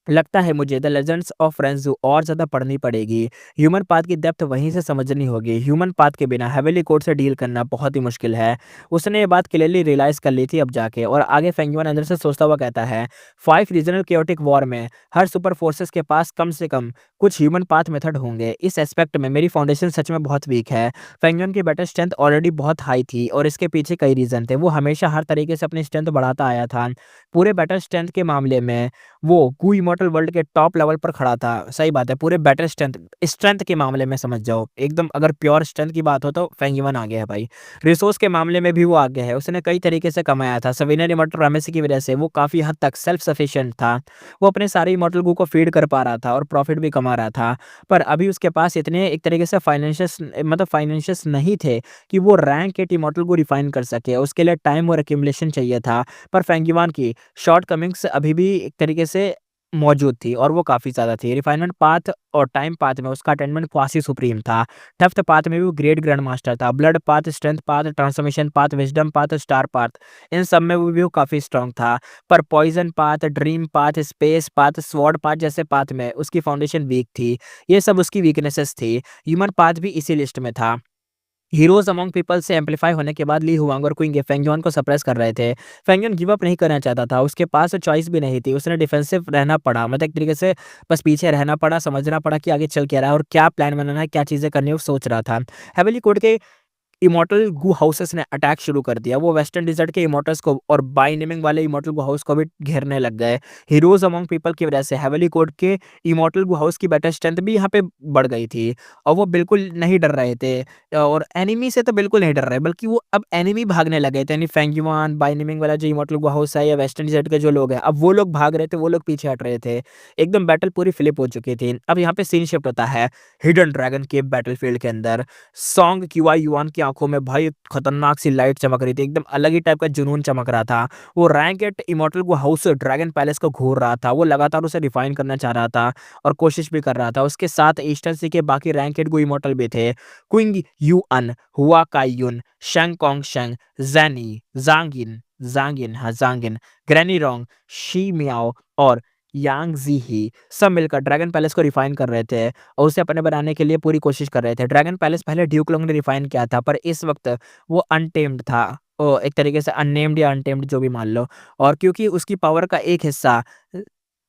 लगता है मुझे द लेजेंड्स ऑफ रेंज़ू और ज़्यादा पढ़नी पड़ेगी। ह्यूमन पाथ की डेप्थ वहीं से समझनी होगी। ह्यूमन पाथ के बिना हेवेनली कोड से डील करना बहुत ही मुश्किल है। उसने ये बात क्लियरली रियलाइज़ कर ली थी अब जाके, और आगे फेंगयुआन अंदर से सोचता हुआ कहता है, 5 रीजनल chaotic वॉर में हर सुपर फोर्सेस के पास कम से कम कुछ ह्यूमन पाथ मेथड होंगे। इस एस्पेक्ट में मेरी फाउंडेशन सच में बहुत वीक है। फेंगयुआन की बैटल स्ट्रेंथ ऑलरेडी बहुत हाई थी और इसके पीछे कई रीज़न थे। वो हमेशा हर तरीके से अपनी स्ट्रेंथ बढ़ाता आया था। पूरे बैटल स्ट्रेंथ के मामले में वो गू इमॉर्टल वर्ल्ड के टॉप लेवल पर खड़ा था। सही बात है, पूरे बैटल स्ट्रेंथ स्ट्रेंथ के मामले में समझ जाओ, एकदम अगर प्योर स्ट्रेंथ की बात हो तो फेंगयुआन आगे है भाई। रिसोर्स के मामले में भी वो आगे है। उसने कई तरीके से कमाया था। सविनर इमॉर्टल प्राइमेसी की वजह से वो काफ़ी हद तक सेल्फ सफिशिएंट था। वो अपने सारे इमॉर्टल गू को फीड कर पा रहा था और प्रॉफिट भी कमा रहा था। पर अभी उसके पास इतने एक तरीके से फाइनेंशियल्स नहीं थे कि वो रैंक 8 इमॉर्टल को रिफाइन कर सके। उसके लिए टाइम और एक्यूमुलेशन चाहिए था। पर फेंगयुआन की शॉर्टकमिंग्स अभी भी एक तरीके से मौजूद थी, और वो काफ़ी ज़्यादा थी। रिफाइनमेंट पाथ और टाइम पाथ में उसका अटेनमेंट क्वासी सुप्रीम था। डेप्थ पाथ में भी वो ग्रेट ग्रैंड मास्टर था। Blood path, strength path, transformation path, wisdom path, star path, इन सब में वो काफ़ी स्ट्रॉन्ग था। पर poison path, dream path, space path, sword path जैसे पाथ में उसकी फाउंडेशन वीक थी। ये सब उसकी वीकनेसेस थी। ह्यूमन पाथ भी इसी लिस्ट में था। हीरोज़ अमंग पीपल से एम्प्लीफाई होने के बाद ली हुआंग और क्विंग फेंगयुआन को सप्रेस कर रहे थे। फेंगयुआन गिव अप नहीं करना चाहता था, उसके पास चॉइस भी नहीं थी। उसने डिफेंसिव रहना पड़ा, मतलब एक तरीके से बस पीछे रहना पड़ा, समझना पड़ा कि आगे चल क्या रहा है और क्या प्लान बनाना है, क्या चीज़ें करनी है, वो सोच रहा था। हेवेनली कोड के इमॉर्टल गू हाउसेस ने अटैक शुरू कर दिया। वो वेस्टर्न डिज़र्ट के इमॉर्टल्स को और बाय नेमिंग वाले इमॉर्टल गू हाउस को भी घेरने लग गए। हीरोज़ अमंग पीपल की वजह से हेवेनली कोड के इमॉर्टल गू हाउस की बैटल स्ट्रेंथ भी यहाँ पे बढ़ गई थी, और वो बिल्कुल नहीं डर रहे थे। और एनिमी से तो बिल्कुल नहीं डर रहे, बल्कि वो अब एनिमी भागने लगे थे। यानी फेंगयुआन, बाय नेमिंग वाला जो इमॉर्टल गू हाउस है, या वेस्टर्न डिज़र्ट के जो लोग हैं, अब वो लोग भाग रहे थे, वो लोग पीछे हट रहे थे। एकदम बैटल पूरी फ्लिप हो चुकी थी। अब यहाँ पे सीन शिफ्ट होता है हिडन ड्रैगन के बैटलफील्ड के अंदर। सॉन्ग क्यूआई युआन की आंखों में भाई खतरनाक सी लाइट चमक रही थी, एकदम अलग ही टाइप का जुनून चमक रहा था। वो रैंक एट इमॉर्टल को हाउस ड्रैगन पैलेस को घूर रहा था। वो लगातार उसे रिफाइन करना चाह रहा था और कोशिश भी कर रहा था। उसके साथ ईस्टर्न सी के बाकी रैंक एट गो इमॉर्टल भी थे। क्विंग युअन, हुआ काइयुन, शेंग कॉन्ग शेंग, जैनी, जांगिन जांगिन हाँ जांगिन, ग्रैनी रोंग, शी मियाओ और यांग जी ही सब मिलकर ड्रैगन पैलेस को रिफाइन कर रहे थे और उसे अपने बनाने के लिए पूरी कोशिश कर रहे थे। ड्रैगन पैलेस पहले ड्यूक लोंग ने रिफाइन किया था, पर इस वक़्त वो अनटेम्ड था। एक तरीके से अननेम्ड या अनटेम्ड जो भी मान लो, और क्योंकि उसकी पावर का एक हिस्सा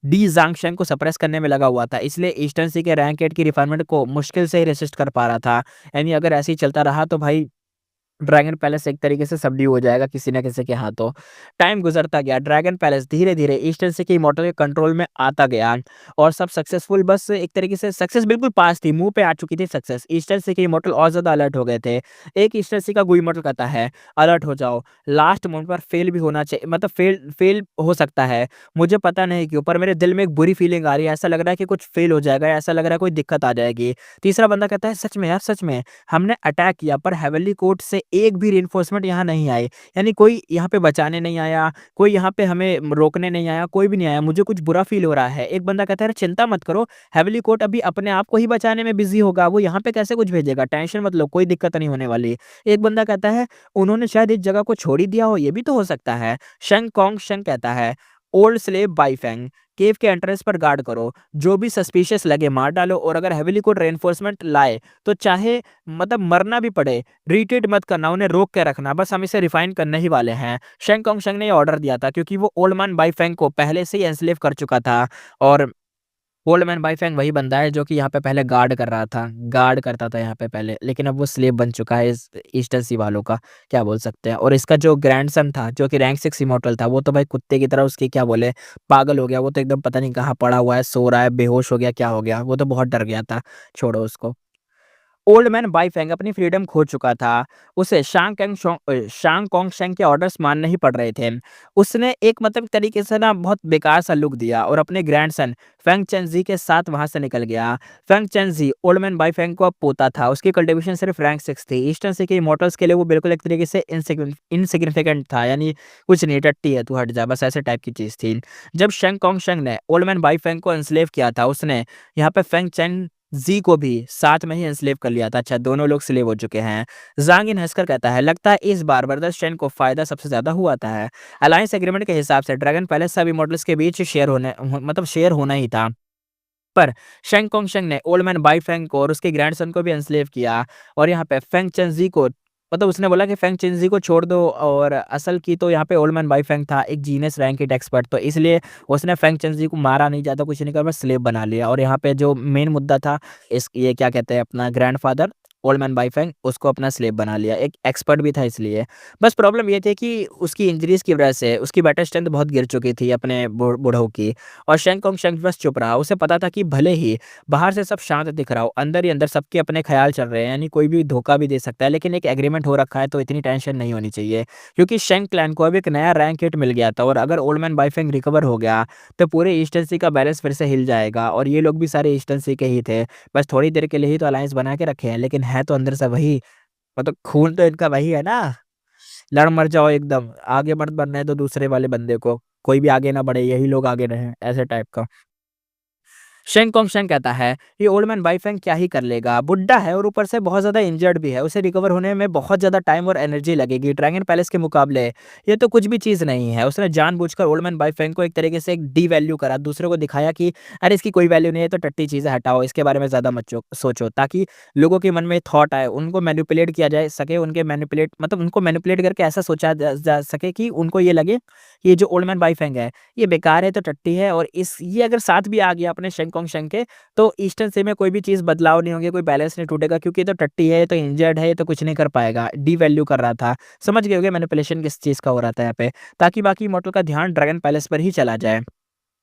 डी ज़ांगशेंग को सप्रेस करने में लगा हुआ था, इसलिए ईस्टर्न सी के रैंक 8 की रिफाइनमेंट को मुश्किल से ही रेसिस्ट कर पा रहा था। यानी अगर ऐसे ही चलता रहा तो भाई ड्रैगन पैलेस एक तरीके से सबड्यू हो जाएगा किसी न किसी के हाथों। टाइम गुज़रता गया, ड्रैगन पैलेस धीरे-धीरे ईस्टर्न से के इमॉर्टल के कंट्रोल में आता गया और सब सक्सेसफुल, बस एक तरीके से सक्सेस बिल्कुल पास थी, मुँह पे आ चुकी थी सक्सेस। ईस्टर्न से के इमॉर्टल और ज़्यादा अलर्ट हो गए थे। एक ईस्टर्न से का गु इमॉर्टल कहता है, "अलर्ट हो जाओ, लास्ट मोमेंट पर फेल भी होना चाहिए, मतलब फेल फेल हो सकता है। मुझे पता नहीं क्यों पर मेरे दिल में एक बुरी फीलिंग आ रही है, ऐसा लग रहा है कि कुछ फेल हो जाएगा, ऐसा लग रहा है कोई दिक्कत आ जाएगी।" तीसरा बंदा कहता है, "सच में यार, सच में। हमने अटैक किया पर हेवनली कोर्ट से एक भी रिइंफोर्समेंट यहाँ नहीं आई। यानी कोई यहाँ पे बचाने नहीं आया, कोई यहाँ पे हमें रोकने नहीं आया, कोई भी नहीं आया। मुझे कुछ बुरा फ़ील हो रहा है।" एक बंदा कहता है, "अरे चिंता मत करो, हेवनली कोर्ट अभी अपने आप को ही बचाने में बिज़ी होगा, वो यहाँ पे कैसे कुछ भेजेगा? टेंशन मत लो, कोई दिक्कत नहीं होने वाली।" एक बंदा कहता है, "उन्होंने शायद इस जगह को छोड़ ही दिया हो, ये भी तो हो सकता है।" शेंग कॉन्ग शेंग कहता है, "ओल्ड स्लेव बाइफैंग, केव के एंट्रेंस पर गार्ड करो। जो भी सस्पिशियस लगे मार डालो और अगर हेवनली कोर्ट रिइंफोर्समेंट लाए तो चाहे मतलब मरना भी पड़े, रिट्रीट मत करना, उन्हें रोक के रखना, बस हम इसे रिफाइन करने ही वाले हैं।" शेंग कॉन्ग शेंग ने ये ऑर्डर दिया था क्योंकि वो ओल्ड मैन बाइफैंग को पहले से ही एन्स्लेव कर चुका था और ओल्ड मैन बाइफैंग वही बंदा है जो कि यहाँ पे पहले गार्ड कर रहा था, गार्ड करता था यहाँ पे पहले, लेकिन अब वो स्लेव बन चुका है इस ईस्टर्न सी वालों का, क्या बोल सकते हैं। और इसका जो ग्रैंडसन था, जो कि रैंक 6 इमॉर्टल था, वो तो भाई कुत्ते की तरह उसकी क्या बोले, पागल हो गया। वो तो एकदम पता नहीं कहाँ पड़ा हुआ है, सो रहा है, बेहोश हो गया, क्या हो गया, वो तो बहुत डर गया था, छोड़ो उसको। ओल्ड मैन बाइफैंग अपनी फ्रीडम खो चुका था। उसे शांग कोंग शेंग के ऑर्डर्स मानने ही पड़ रहे थे। उसने एक मतलब तरीके से ना बहुत बेकार सा लुक दिया और अपने ग्रैंडसन फेंग चेनज़ी के साथ वहाँ से निकल गया। फेंग चेनज़ी ओल्ड मैन बाइफैंग को अब पोता था। उसकी कल्टीवेशन सिर्फ रैंक 6 थी। ईस्टर्न सी के इमॉर्टल्स के लिए वो बिल्कुल एक तरीके से इनसिग्निफिकेंट था, यानी कुछ नहीं, टट्टी है, तू हट जा, बस ऐसे टाइप की चीज़ थी। जब शेंग कोंग शेंग ने ओल्ड मैन बाइफैंग को एन्स्लेव किया था, उसने यहाँ पे फेंग चेन ज़ी को भी साथ में ही एन्स्लेव कर लिया था। अच्छा, दोनों लोग स्लेव हो चुके हैं। ज़ांग इन हँसकर कहता है, "लगता है इस बार ब्रदर्स चेन को फ़ायदा सबसे ज़्यादा हुआ था है।" अलायंस एग्रीमेंट के हिसाब से ड्रैगन पैलेस सभी मॉडल्स के बीच शेयर होना ही था। पर शेंग कोंग शेंग ने ओल्ड मैन बाइफैंग को और उसके ग्रैंडसन को भी एन्स्लेव किया और यहाँ पे फेंग चेनज़ी को मतलब उसने बोला कि फेंग चेनज़ी को छोड़ दो और असल की तो यहाँ पे ओल्ड मैन बाइफैंग था, एक जीनियस रैंकेड एक्सपर्ट, तो इसलिए उसने फेंग चेनज़ी को मारा नहीं, ज़्यादा कुछ नहीं करा, बस स्लेव बना लिया। और यहाँ पे जो मेन मुद्दा था, इस ये क्या कहते हैं, अपना ग्रैंडफ़ादर ओल्ड मैन बाइफैंग, उसको अपना स्लेव बना लिया, एक एक्सपर्ट भी था इसलिए। बस प्रॉब्लम ये थी कि उसकी इंजरीज़ की वजह से उसकी बैटल स्ट्रेंथ बहुत गिर चुकी थी अपने बूढ़ों की। और शेंग कोंग शेंग बस चुप रहा। उसे पता था कि भले ही बाहर से सब शांत दिख रहा हो, अंदर ही अंदर सबके अपने ख़्याल चल रहे हैं, यानी कोई भी धोखा भी दे सकता है, लेकिन एक एग्रीमेंट हो रखा है तो इतनी टेंशन नहीं होनी चाहिए। क्योंकि शेंग क्लैन को अब एक नया रैंक हिट मिल गया था और अगर ओल्ड मैन बाइफैंग रिकवर हो गया, तो पूरे ईस्टर्न सी का बैलेंस फिर से हिल जाएगा और ये लोग भी सारे ईस्टर्न सी के ही थे। बस थोड़ी देर के लिए ही तो अलायंस बना के रखे हैं, लेकिन है तो अंदर से वही, मतलब खून तो इनका वही है ना। लड़ मर जाओ एकदम, आगे मत बढ़ना है तो दूसरे वाले बंदे को, कोई भी आगे ना बढ़े, यही लोग आगे रहें, ऐसे टाइप का। शेंग कोंग शेंग कहता है, "ये ओल्ड मैन बाइफैंग क्या ही कर लेगा, बुड्ढा है और ऊपर से बहुत ज़्यादा इंजर्ड भी है, उसे रिकवर होने में बहुत ज़्यादा टाइम और एनर्जी लगेगी। ड्रैगन पैलेस के मुकाबले ये तो कुछ भी चीज़ नहीं है।" उसने जानबूझकर ओल्ड मैन बाइफैंग को एक तरीके से एक डीवैल्यू करा, दूसरों को दिखाया कि अरे इसकी कोई वैल्यू नहीं है, तो टट्टी चीज़ है, हटाओ, इसके बारे में ज़्यादा मत सोचो, ताकि लोगों के मन में थॉट आए, उनको मैनिपुलेट किया जाए सके, उनके मैनिपुलेट मतलब उनको मैनिपुलेट करके ऐसा सोचा जा सके कि उनको ये लगे, कि ये जो ओल्ड मैन बाइफैंग है, ये बेकार है, तो टट्टी है और इस ये अगर साथ भी आ गया अपने शेंग कोंग शेंग के, तो ईस्टर्न सी में कोई भी चीज़ बदलाव नहीं होंगे, कोई बैलेंस नहीं टूटेगा क्योंकि ये तो टट्टी है, ये तो इंजर्ड है, ये तो कुछ नहीं कर पाएगा। डीवैल्यू कर रहा था। समझ गए होंगे मैनिपुलेशन किस चीज़ का हो रहा था यहाँ पे, ताकि बाकी मॉडल का ध्यान ड्रैगन पैलेस पर ही चला जाए।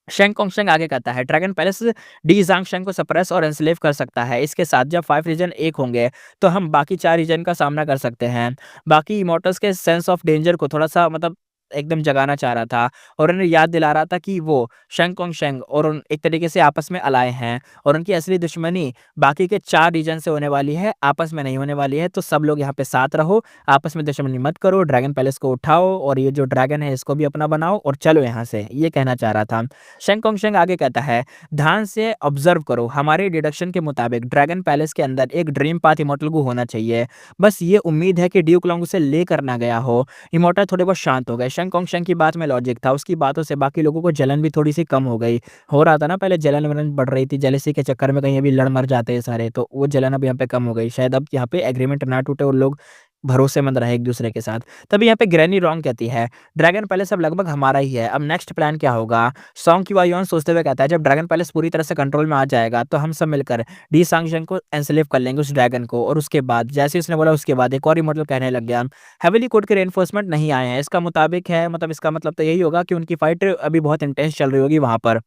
शेंग कोंग शेंग आगे कहता है, "ड्रैगन पैलेस डी ज़ांगशेंग को सप्रेस और एन्स्लेव कर सकता है। इसके साथ जब 5 रीजन एक होंगे, तो हम बाकी 4 रीजन का सामना कर सकते हैं।" बाकी इमॉर्टल्स के सेंस ऑफ डेंजर को थोड़ा-सा मतलब एकदम जगाना चाह रहा था और उन्हें याद दिला रहा था कि वो शेंग कोंग शेंग और उन एक तरीके से आपस में अलाय हैं और उनकी असली दुश्मनी बाकी के 4 रीजन से होने वाली है, आपस में नहीं होने वाली है। तो सब लोग यहाँ पे साथ रहो, आपस में दुश्मनी मत करो, ड्रैगन पैलेस को उठाओ और ये जो ड्रैगन है इसको भी अपना बनाओ और चलो यहाँ से, ये कहना चाह रहा था। शेंग कोंग शेंग आगे कहता है, "ध्यान से ऑब्जर्व करो, हमारे डिडक्शन के मुताबिक ड्रैगन पैलेस के अंदर एक ड्रीम पाथ इमॉर्टल को होना चाहिए। बस ये उम्मीद है कि ड्यूक लॉन्ग उसे लेकर ना गया हो।" इमॉर्टल थोड़े बहुत शांत हो गए। शेंग कोंग शेंग की बात में लॉजिक था, उसकी बातों से बाकी लोगों को जलन भी थोड़ी-सी कम हो गई। हो रहा था ना पहले, जलन-वलन बढ़ रही थी, जेलसी के चक्कर में कहीं अभी लड़ मर जाते हैं सारे, तो वो जलन अब यहाँ पे कम हो गई। शायद अब यहाँ पे एग्रीमेंट ना टूटे और लोग भरोसेमंद रहे एक-दूसरे के साथ। तभी यहाँ पे ग्रैनी रॉन्ग कहती है, ड्रैगन पैलेस अब लगभग हमारा ही है, अब नेक्स्ट प्लान क्या होगा? सॉन्ग क्यूआयोन सोचते हुए कहता है, जब ड्रैगन पैलेस पूरी तरह से कंट्रोल में आ जाएगा, तो हम सब मिलकर डी सांगझेंग को एनस्लेव कर लेंगे, उस ड्रैगन को। और उसके बाद जैसे ही उसने बोला उसके बाद एक और इमॉर्टल कहने लग गया, हेविली कोड के रिइंफोर्समेंट नहीं आए हैं। इसका मुताबिक है मतलब इसका मतलब तो यही होगा कि उनकी फाइट अभी बहुत इंटेंस चल रही होगी वहाँ पर।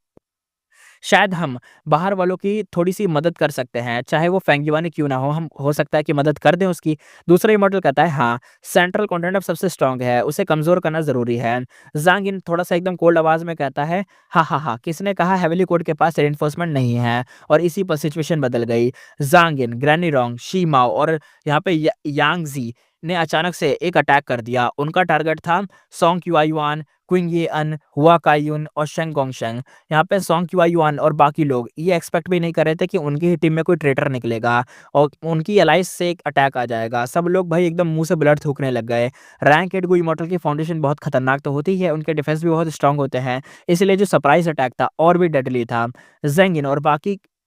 शायद हम बाहर वालों की थोड़ी-सी मदद कर सकते हैं, चाहे वो फेंगयुआन ही क्यों ना हो, हम हो सकता है कि मदद कर दें उसकी। दूसरा इमॉर्टल कहता है हाँ, सेंट्रल कॉन्टिनेंट अब सबसे स्ट्रॉन्ग है, उसे कमज़ोर करना ज़रूरी है। ज़ांग इन थोड़ा-सा एकदम कोल्ड आवाज़ में कहता है, हाँ, हाँ, हाँ, किसने कहा हेविली कोड के पास रिइंफोर्समेंट नहीं है? और इसी पर सिचुएशन बदल गई। ज़ांग इन, ग्रैनी रॉन्ग, शी माओ और यहाँ पे यांग ज़ी ने अचानक से एक अटैक कर दिया। उनका टारगेट था सोंग क्यूआयुआन, क्विंग ये अन, हुआ काइयुन और शेंग गोंगशेंग। यहाँ पे सोंग क्यूआयुआन और बाकी लोग ये एक्सपेक्ट भी नहीं कर रहे थे कि उनकी ही टीम में कोई ट्रेटर निकलेगा और उनकी एलाइज से एक अटैक आ जाएगा। सब लोग भाई एकदम मुँह से ब्लड थूकने लग गए। रैंक 8 गु इमॉर्टल की फाउंडेशन बहुत खतरनाक तो होती ही है, उनके डिफेंस भी बहुत स्ट्रॉन्ग होते हैं, इसलिए जो सरप्राइज़ अटैक था और भी डेडली था।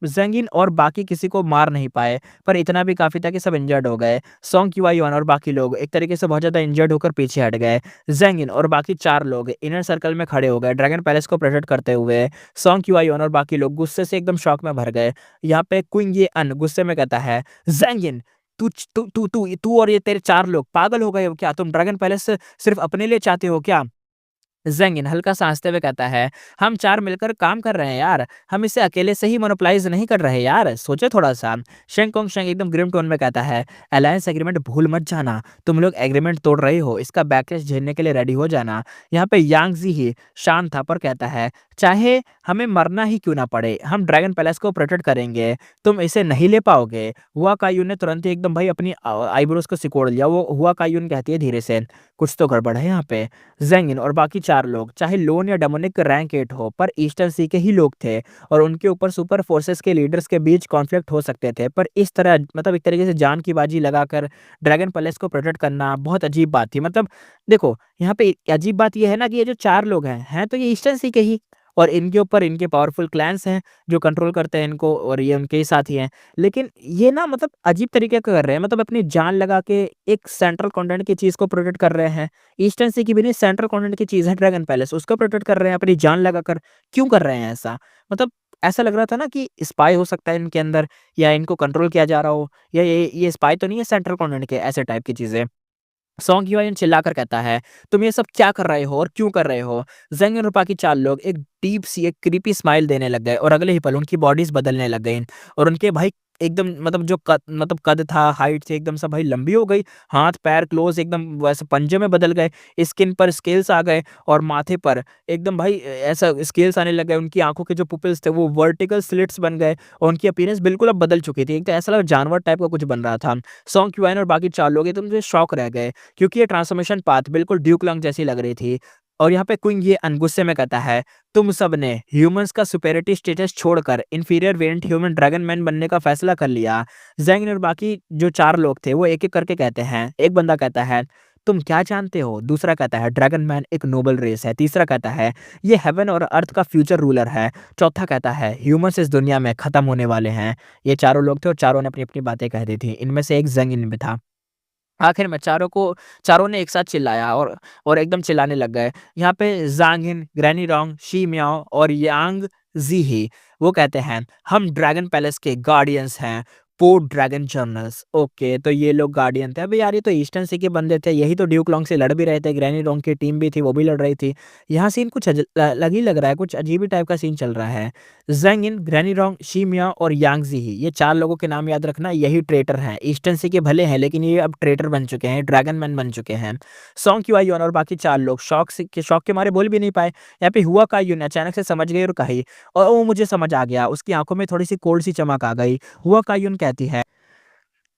ज़ेंगिन और बाकी किसी को मार नहीं पाए, पर इतना भी काफ़ी था कि सब इंजर्ड हो गए। सोंग क्यूआयुआन और बाकी लोग एक तरीके से बहुत ज़्यादा इंजर्ड होकर पीछे हट गए। ज़ेंगिन और बाकी 4 लोग इनर सर्कल में खड़े हो गए, ड्रैगन पैलेस को प्रोटेक्ट करते हुए। सोंग क्यूआयुआन और बाकी लोग गुस्से से एकदम शॉक में भर गए। यहाँ पे क्विंग ये अन गुस्से में कहता है, "ज़ेंगिन, तू च तू तू तू तू और ये तेरे 4 लोग पागल हो गए हो क्या? तुम ड्रैगन पैलेस सिर्फ़ अपने लिए चाहते हो क्या?" ज़ेंगिन हल्का सा हँसते हुए कहता है, "हम 4 मिलकर काम कर रहे हैं यार, हम इसे अकेले से ही मोनोपोलाइज़ नहीं कर रहे यार, सोचो थोड़ा-सा।" शेंग कोंगशेंग एकदम ग्रिम टोन में कहता है, "अलायंस एग्रीमेंट भूल मत जाना, तुम लोग एग्रीमेंट तोड़ रहे हो, इसका बैकलैश झेलने के लिए रेडी हो जाना।" यहाँ पे यांग ज़ी ही शांत था पर कहता है, "चाहे हमें मरना ही क्यों ना पड़े, हम ड्रैगन पैलेस को प्रोटेक्ट करेंगे, तुम इसे नहीं ले पाओगे।" हुआ काइयुन ने तुरंत ही एकदम भाई अपनी आईब्रोज़ को सिकोड़ लिया, वो हुआ काइयुन कहती है धीरे से, "कुछ तो गड़बड़ है यहाँ पे।" ज़ेंगिन और बाकी 4 लोग, चाहे लोन या डेमोनिक रैंक 8 हो, पर ईस्टर्न सी के ही लोग थे और उनके ऊपर सुपर फोर्सेस के लीडर्स के बीच कॉन्फ्लिक्ट हो सकते थे। पर इस तरह मतलब एक तरीके से जान की बाजी लगाकर ड्रैगन पैलेस को प्रोटेक्ट करना बहुत अजीब बात थी। मतलब देखो, यहाँ पे अजीब बात ये है ना कि ये जो 4 लोग हैं तो ये ईस्टर्न सी के ही और इनके ऊपर इनके पावरफुल क्लैन्स हैं, जो कंट्रोल करते हैं इनको और ये उनके ही साथी हैं। लेकिन ये ना मतलब अजीब तरीके का कर रहे हैं, मतलब अपनी जान लगा के एक सेंट्रल कॉन्टिनेंट की चीज़ को प्रोटेक्ट कर रहे हैं। ईस्टर्न सी की भी नहीं, सेंट्रल कॉन्टिनेंट की चीज़ है ड्रैगन पैलेस, उसको प्रोटेक्ट कर रहे हैं अपनी जान लगाकर। क्यों कर रहे हैं ऐसा? मतलब ऐसा लग रहा था ना कि स्पाई हो सकता है इनके अंदर या इनको कंट्रोल किया जा रहा हो या ये स्पाई तो नहीं है सेंट्रल कॉन्टिनेंट के, ऐसे टाइप की चीज़ें। सॉन्ग ह्यूआयन चिल्लाकर कहता है, "तुम ये सब क्या कर रहे हो और क्यों कर रहे हो?" ज़ेंग और बाकी 4 लोग एक डीप सी एक क्रीपी स्माइल देने लग गए और अगले ही पल उनकी बॉडीज़ बदलने लग गईं और उनके भाई एकदम मतलब जो कद था, हाइट थी एकदम से भाई लंबी हो गई। हाथ-पैर क्लोज़ एकदम वैसे पंजे में बदल गए, स्किन पर स्केल्स आ गए और माथे पर एकदम भाई ऐसा स्केल्स आने लग गए। उनकी आँखों के जो पुपिल्स थे वो वर्टिकल स्लिट्स बन गए और उनकी अपीयरेंस बिल्कुल अब बदल चुकी थी। एक तो ऐसा लगा जानवर टाइप का कुछ बन रहा था। सॉन्ग ह्यूआयन और बाकी 4 लोग एकदम से शॉक रह गए। क्योंकि ये ट्रांसफॉर्मेशन पाथ बिल्कुल ड्यूक लंग जैसी लग रही थी और यहाँ पे क्विंग ये गुस्से में कहता है, तुम सब ने ह्यूमंस का सुपेरिटी स्टेटस छोड़कर inferior variant human dragon man बनने का फैसला कर लिया। ज़ैंग और बाकी जो 4 लोग थे वो एक-एक करके कहते हैं। एक बंदा कहता है, तुम क्या जानते हो? दूसरा कहता है, ड्रैगन मैन एक नोबल रेस है। तीसरा कहता है, ये हेवन और अर्थ का फ्यूचर रूलर है। चौथा कहता है, ह्यूमंस इस दुनिया में खत्म होने वाले हैं। ये चारों लोग थे और चारों ने अपनी-अपनी बातें कह दी थी। इनमें से एक ज़ैंग भी था। आखिर में चारों ने एक साथ चिल्लाया और एकदम चिल्लाने लग गए। यहाँ पे ज़ांगिन, ग्रैनी रॉन्ग, शी मियाओ और यांग ज़ीही वो कहते हैं, "हम ड्रैगन पैलेस के गार्डियंस हैं, पोर्ट ड्रैगन जर्नल्स।" ओके, तो ये लोग गार्डियन थे। अबे यार, ये तो ईस्टर्न सी के बंदे थे, यही तो ड्यूक लॉन्ग से लड़ भी रहे थे। ग्रैनी रॉन्ग की टीम भी थी, वो भी लड़ रही थी। यहाँ सीन कुछ अलग ही लग रहा है, कुछ अजीब ही टाइप का सीन चल रहा है। ज़ैंगिन, ग्रैनी रॉन्ग, शी मियाओ और यांग ज़ीही ये 4 लोगों के नाम याद रखना, यही ट्रेटर हैं। ईस्टर्न सी के भले हैं, लेकिन ये अब ट्रेटर बन चुके हैं, ड्रैगन मैन बन चुके हैं। सोंग क्यूआयुन और बाकी 4 लोग शॉक के मारे बोल भी नहीं पाए। यहाँ पे हुआ काइयुन अचानक से समझ गई और कही, "ओह! मुझे समझ आ गया।" उसकी आँखों में थोड़ी-सी कोल्ड सी चमक आ गई। हुआ काइयुन कहती है,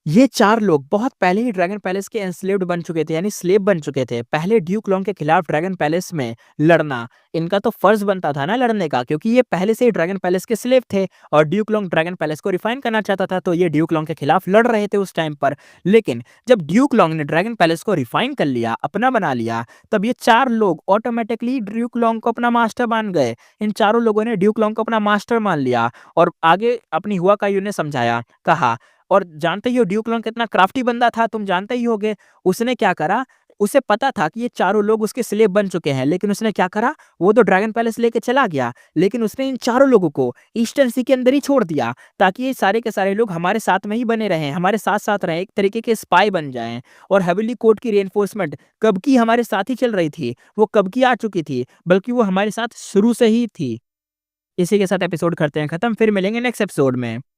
ये 4 लोग बहुत पहले ही ड्रैगन पैलेस के एन्स्लेव्ड बन चुके थे, यानी स्लेव बन चुके थे। पहले ड्यूक लॉन्ग के खिलाफ ड्रैगन पैलेस में लड़ना, इनका तो फर्ज़ बनता था ना लड़ने का, क्योंकि ये पहले से ही ड्रैगन पैलेस के स्लेव थे और ड्यूक लॉन्ग ड्रैगन पैलेस को रिफाइन करना चाहता था, तो ये ड्यूक लॉन्ग के खिलाफ लड़ रहे थे उस टाइम पर। लेकिन जब ड्यूक लॉन्ग ने ड्रैगन पैलेस को रिफाइन कर लिया, अपना बना लिया, तब ये 4 लोग ऑटोमैटिकली ड्यूक लॉन्ग को अपना मास्टर मान गए। इन चारों लोगों ने ड्यूक लॉन्ग को अपना मास्टर मान लिया और आगे अपनी हुआ काइयुन ने समझाया, कहा, और जानते ही हो ड्यूक लॉन्ग कितना क्राफ्टी बंदा था, तुम जानते ही होगे। उसने क्या करा, उसे पता था कि ये चारों लोग उसके स्लेव बन चुके हैं, लेकिन उसने क्या करा, वो तो ड्रैगन पैलेस लेके चला गया, लेकिन उसने इन चारों लोगों को ईस्टर्न सी के अंदर ही छोड़ दिया, ताकि ये सारे के सारे लोग हमारे साथ में ही बने रहें, हमारे साथ-साथ रहें, एक तरीके के स्पाई बन जाएँ। और हेविली कोर्ट की रिइंफोर्समेंट कब की हमारे साथ ही चल रही थी, वो कब की आ चुकी थी, बल्कि वो हमारे साथ शुरू से ही थी। इसी के साथ एपिसोड करते हैं खत्म, फिर मिलेंगे नेक्स्ट एपिसोड में।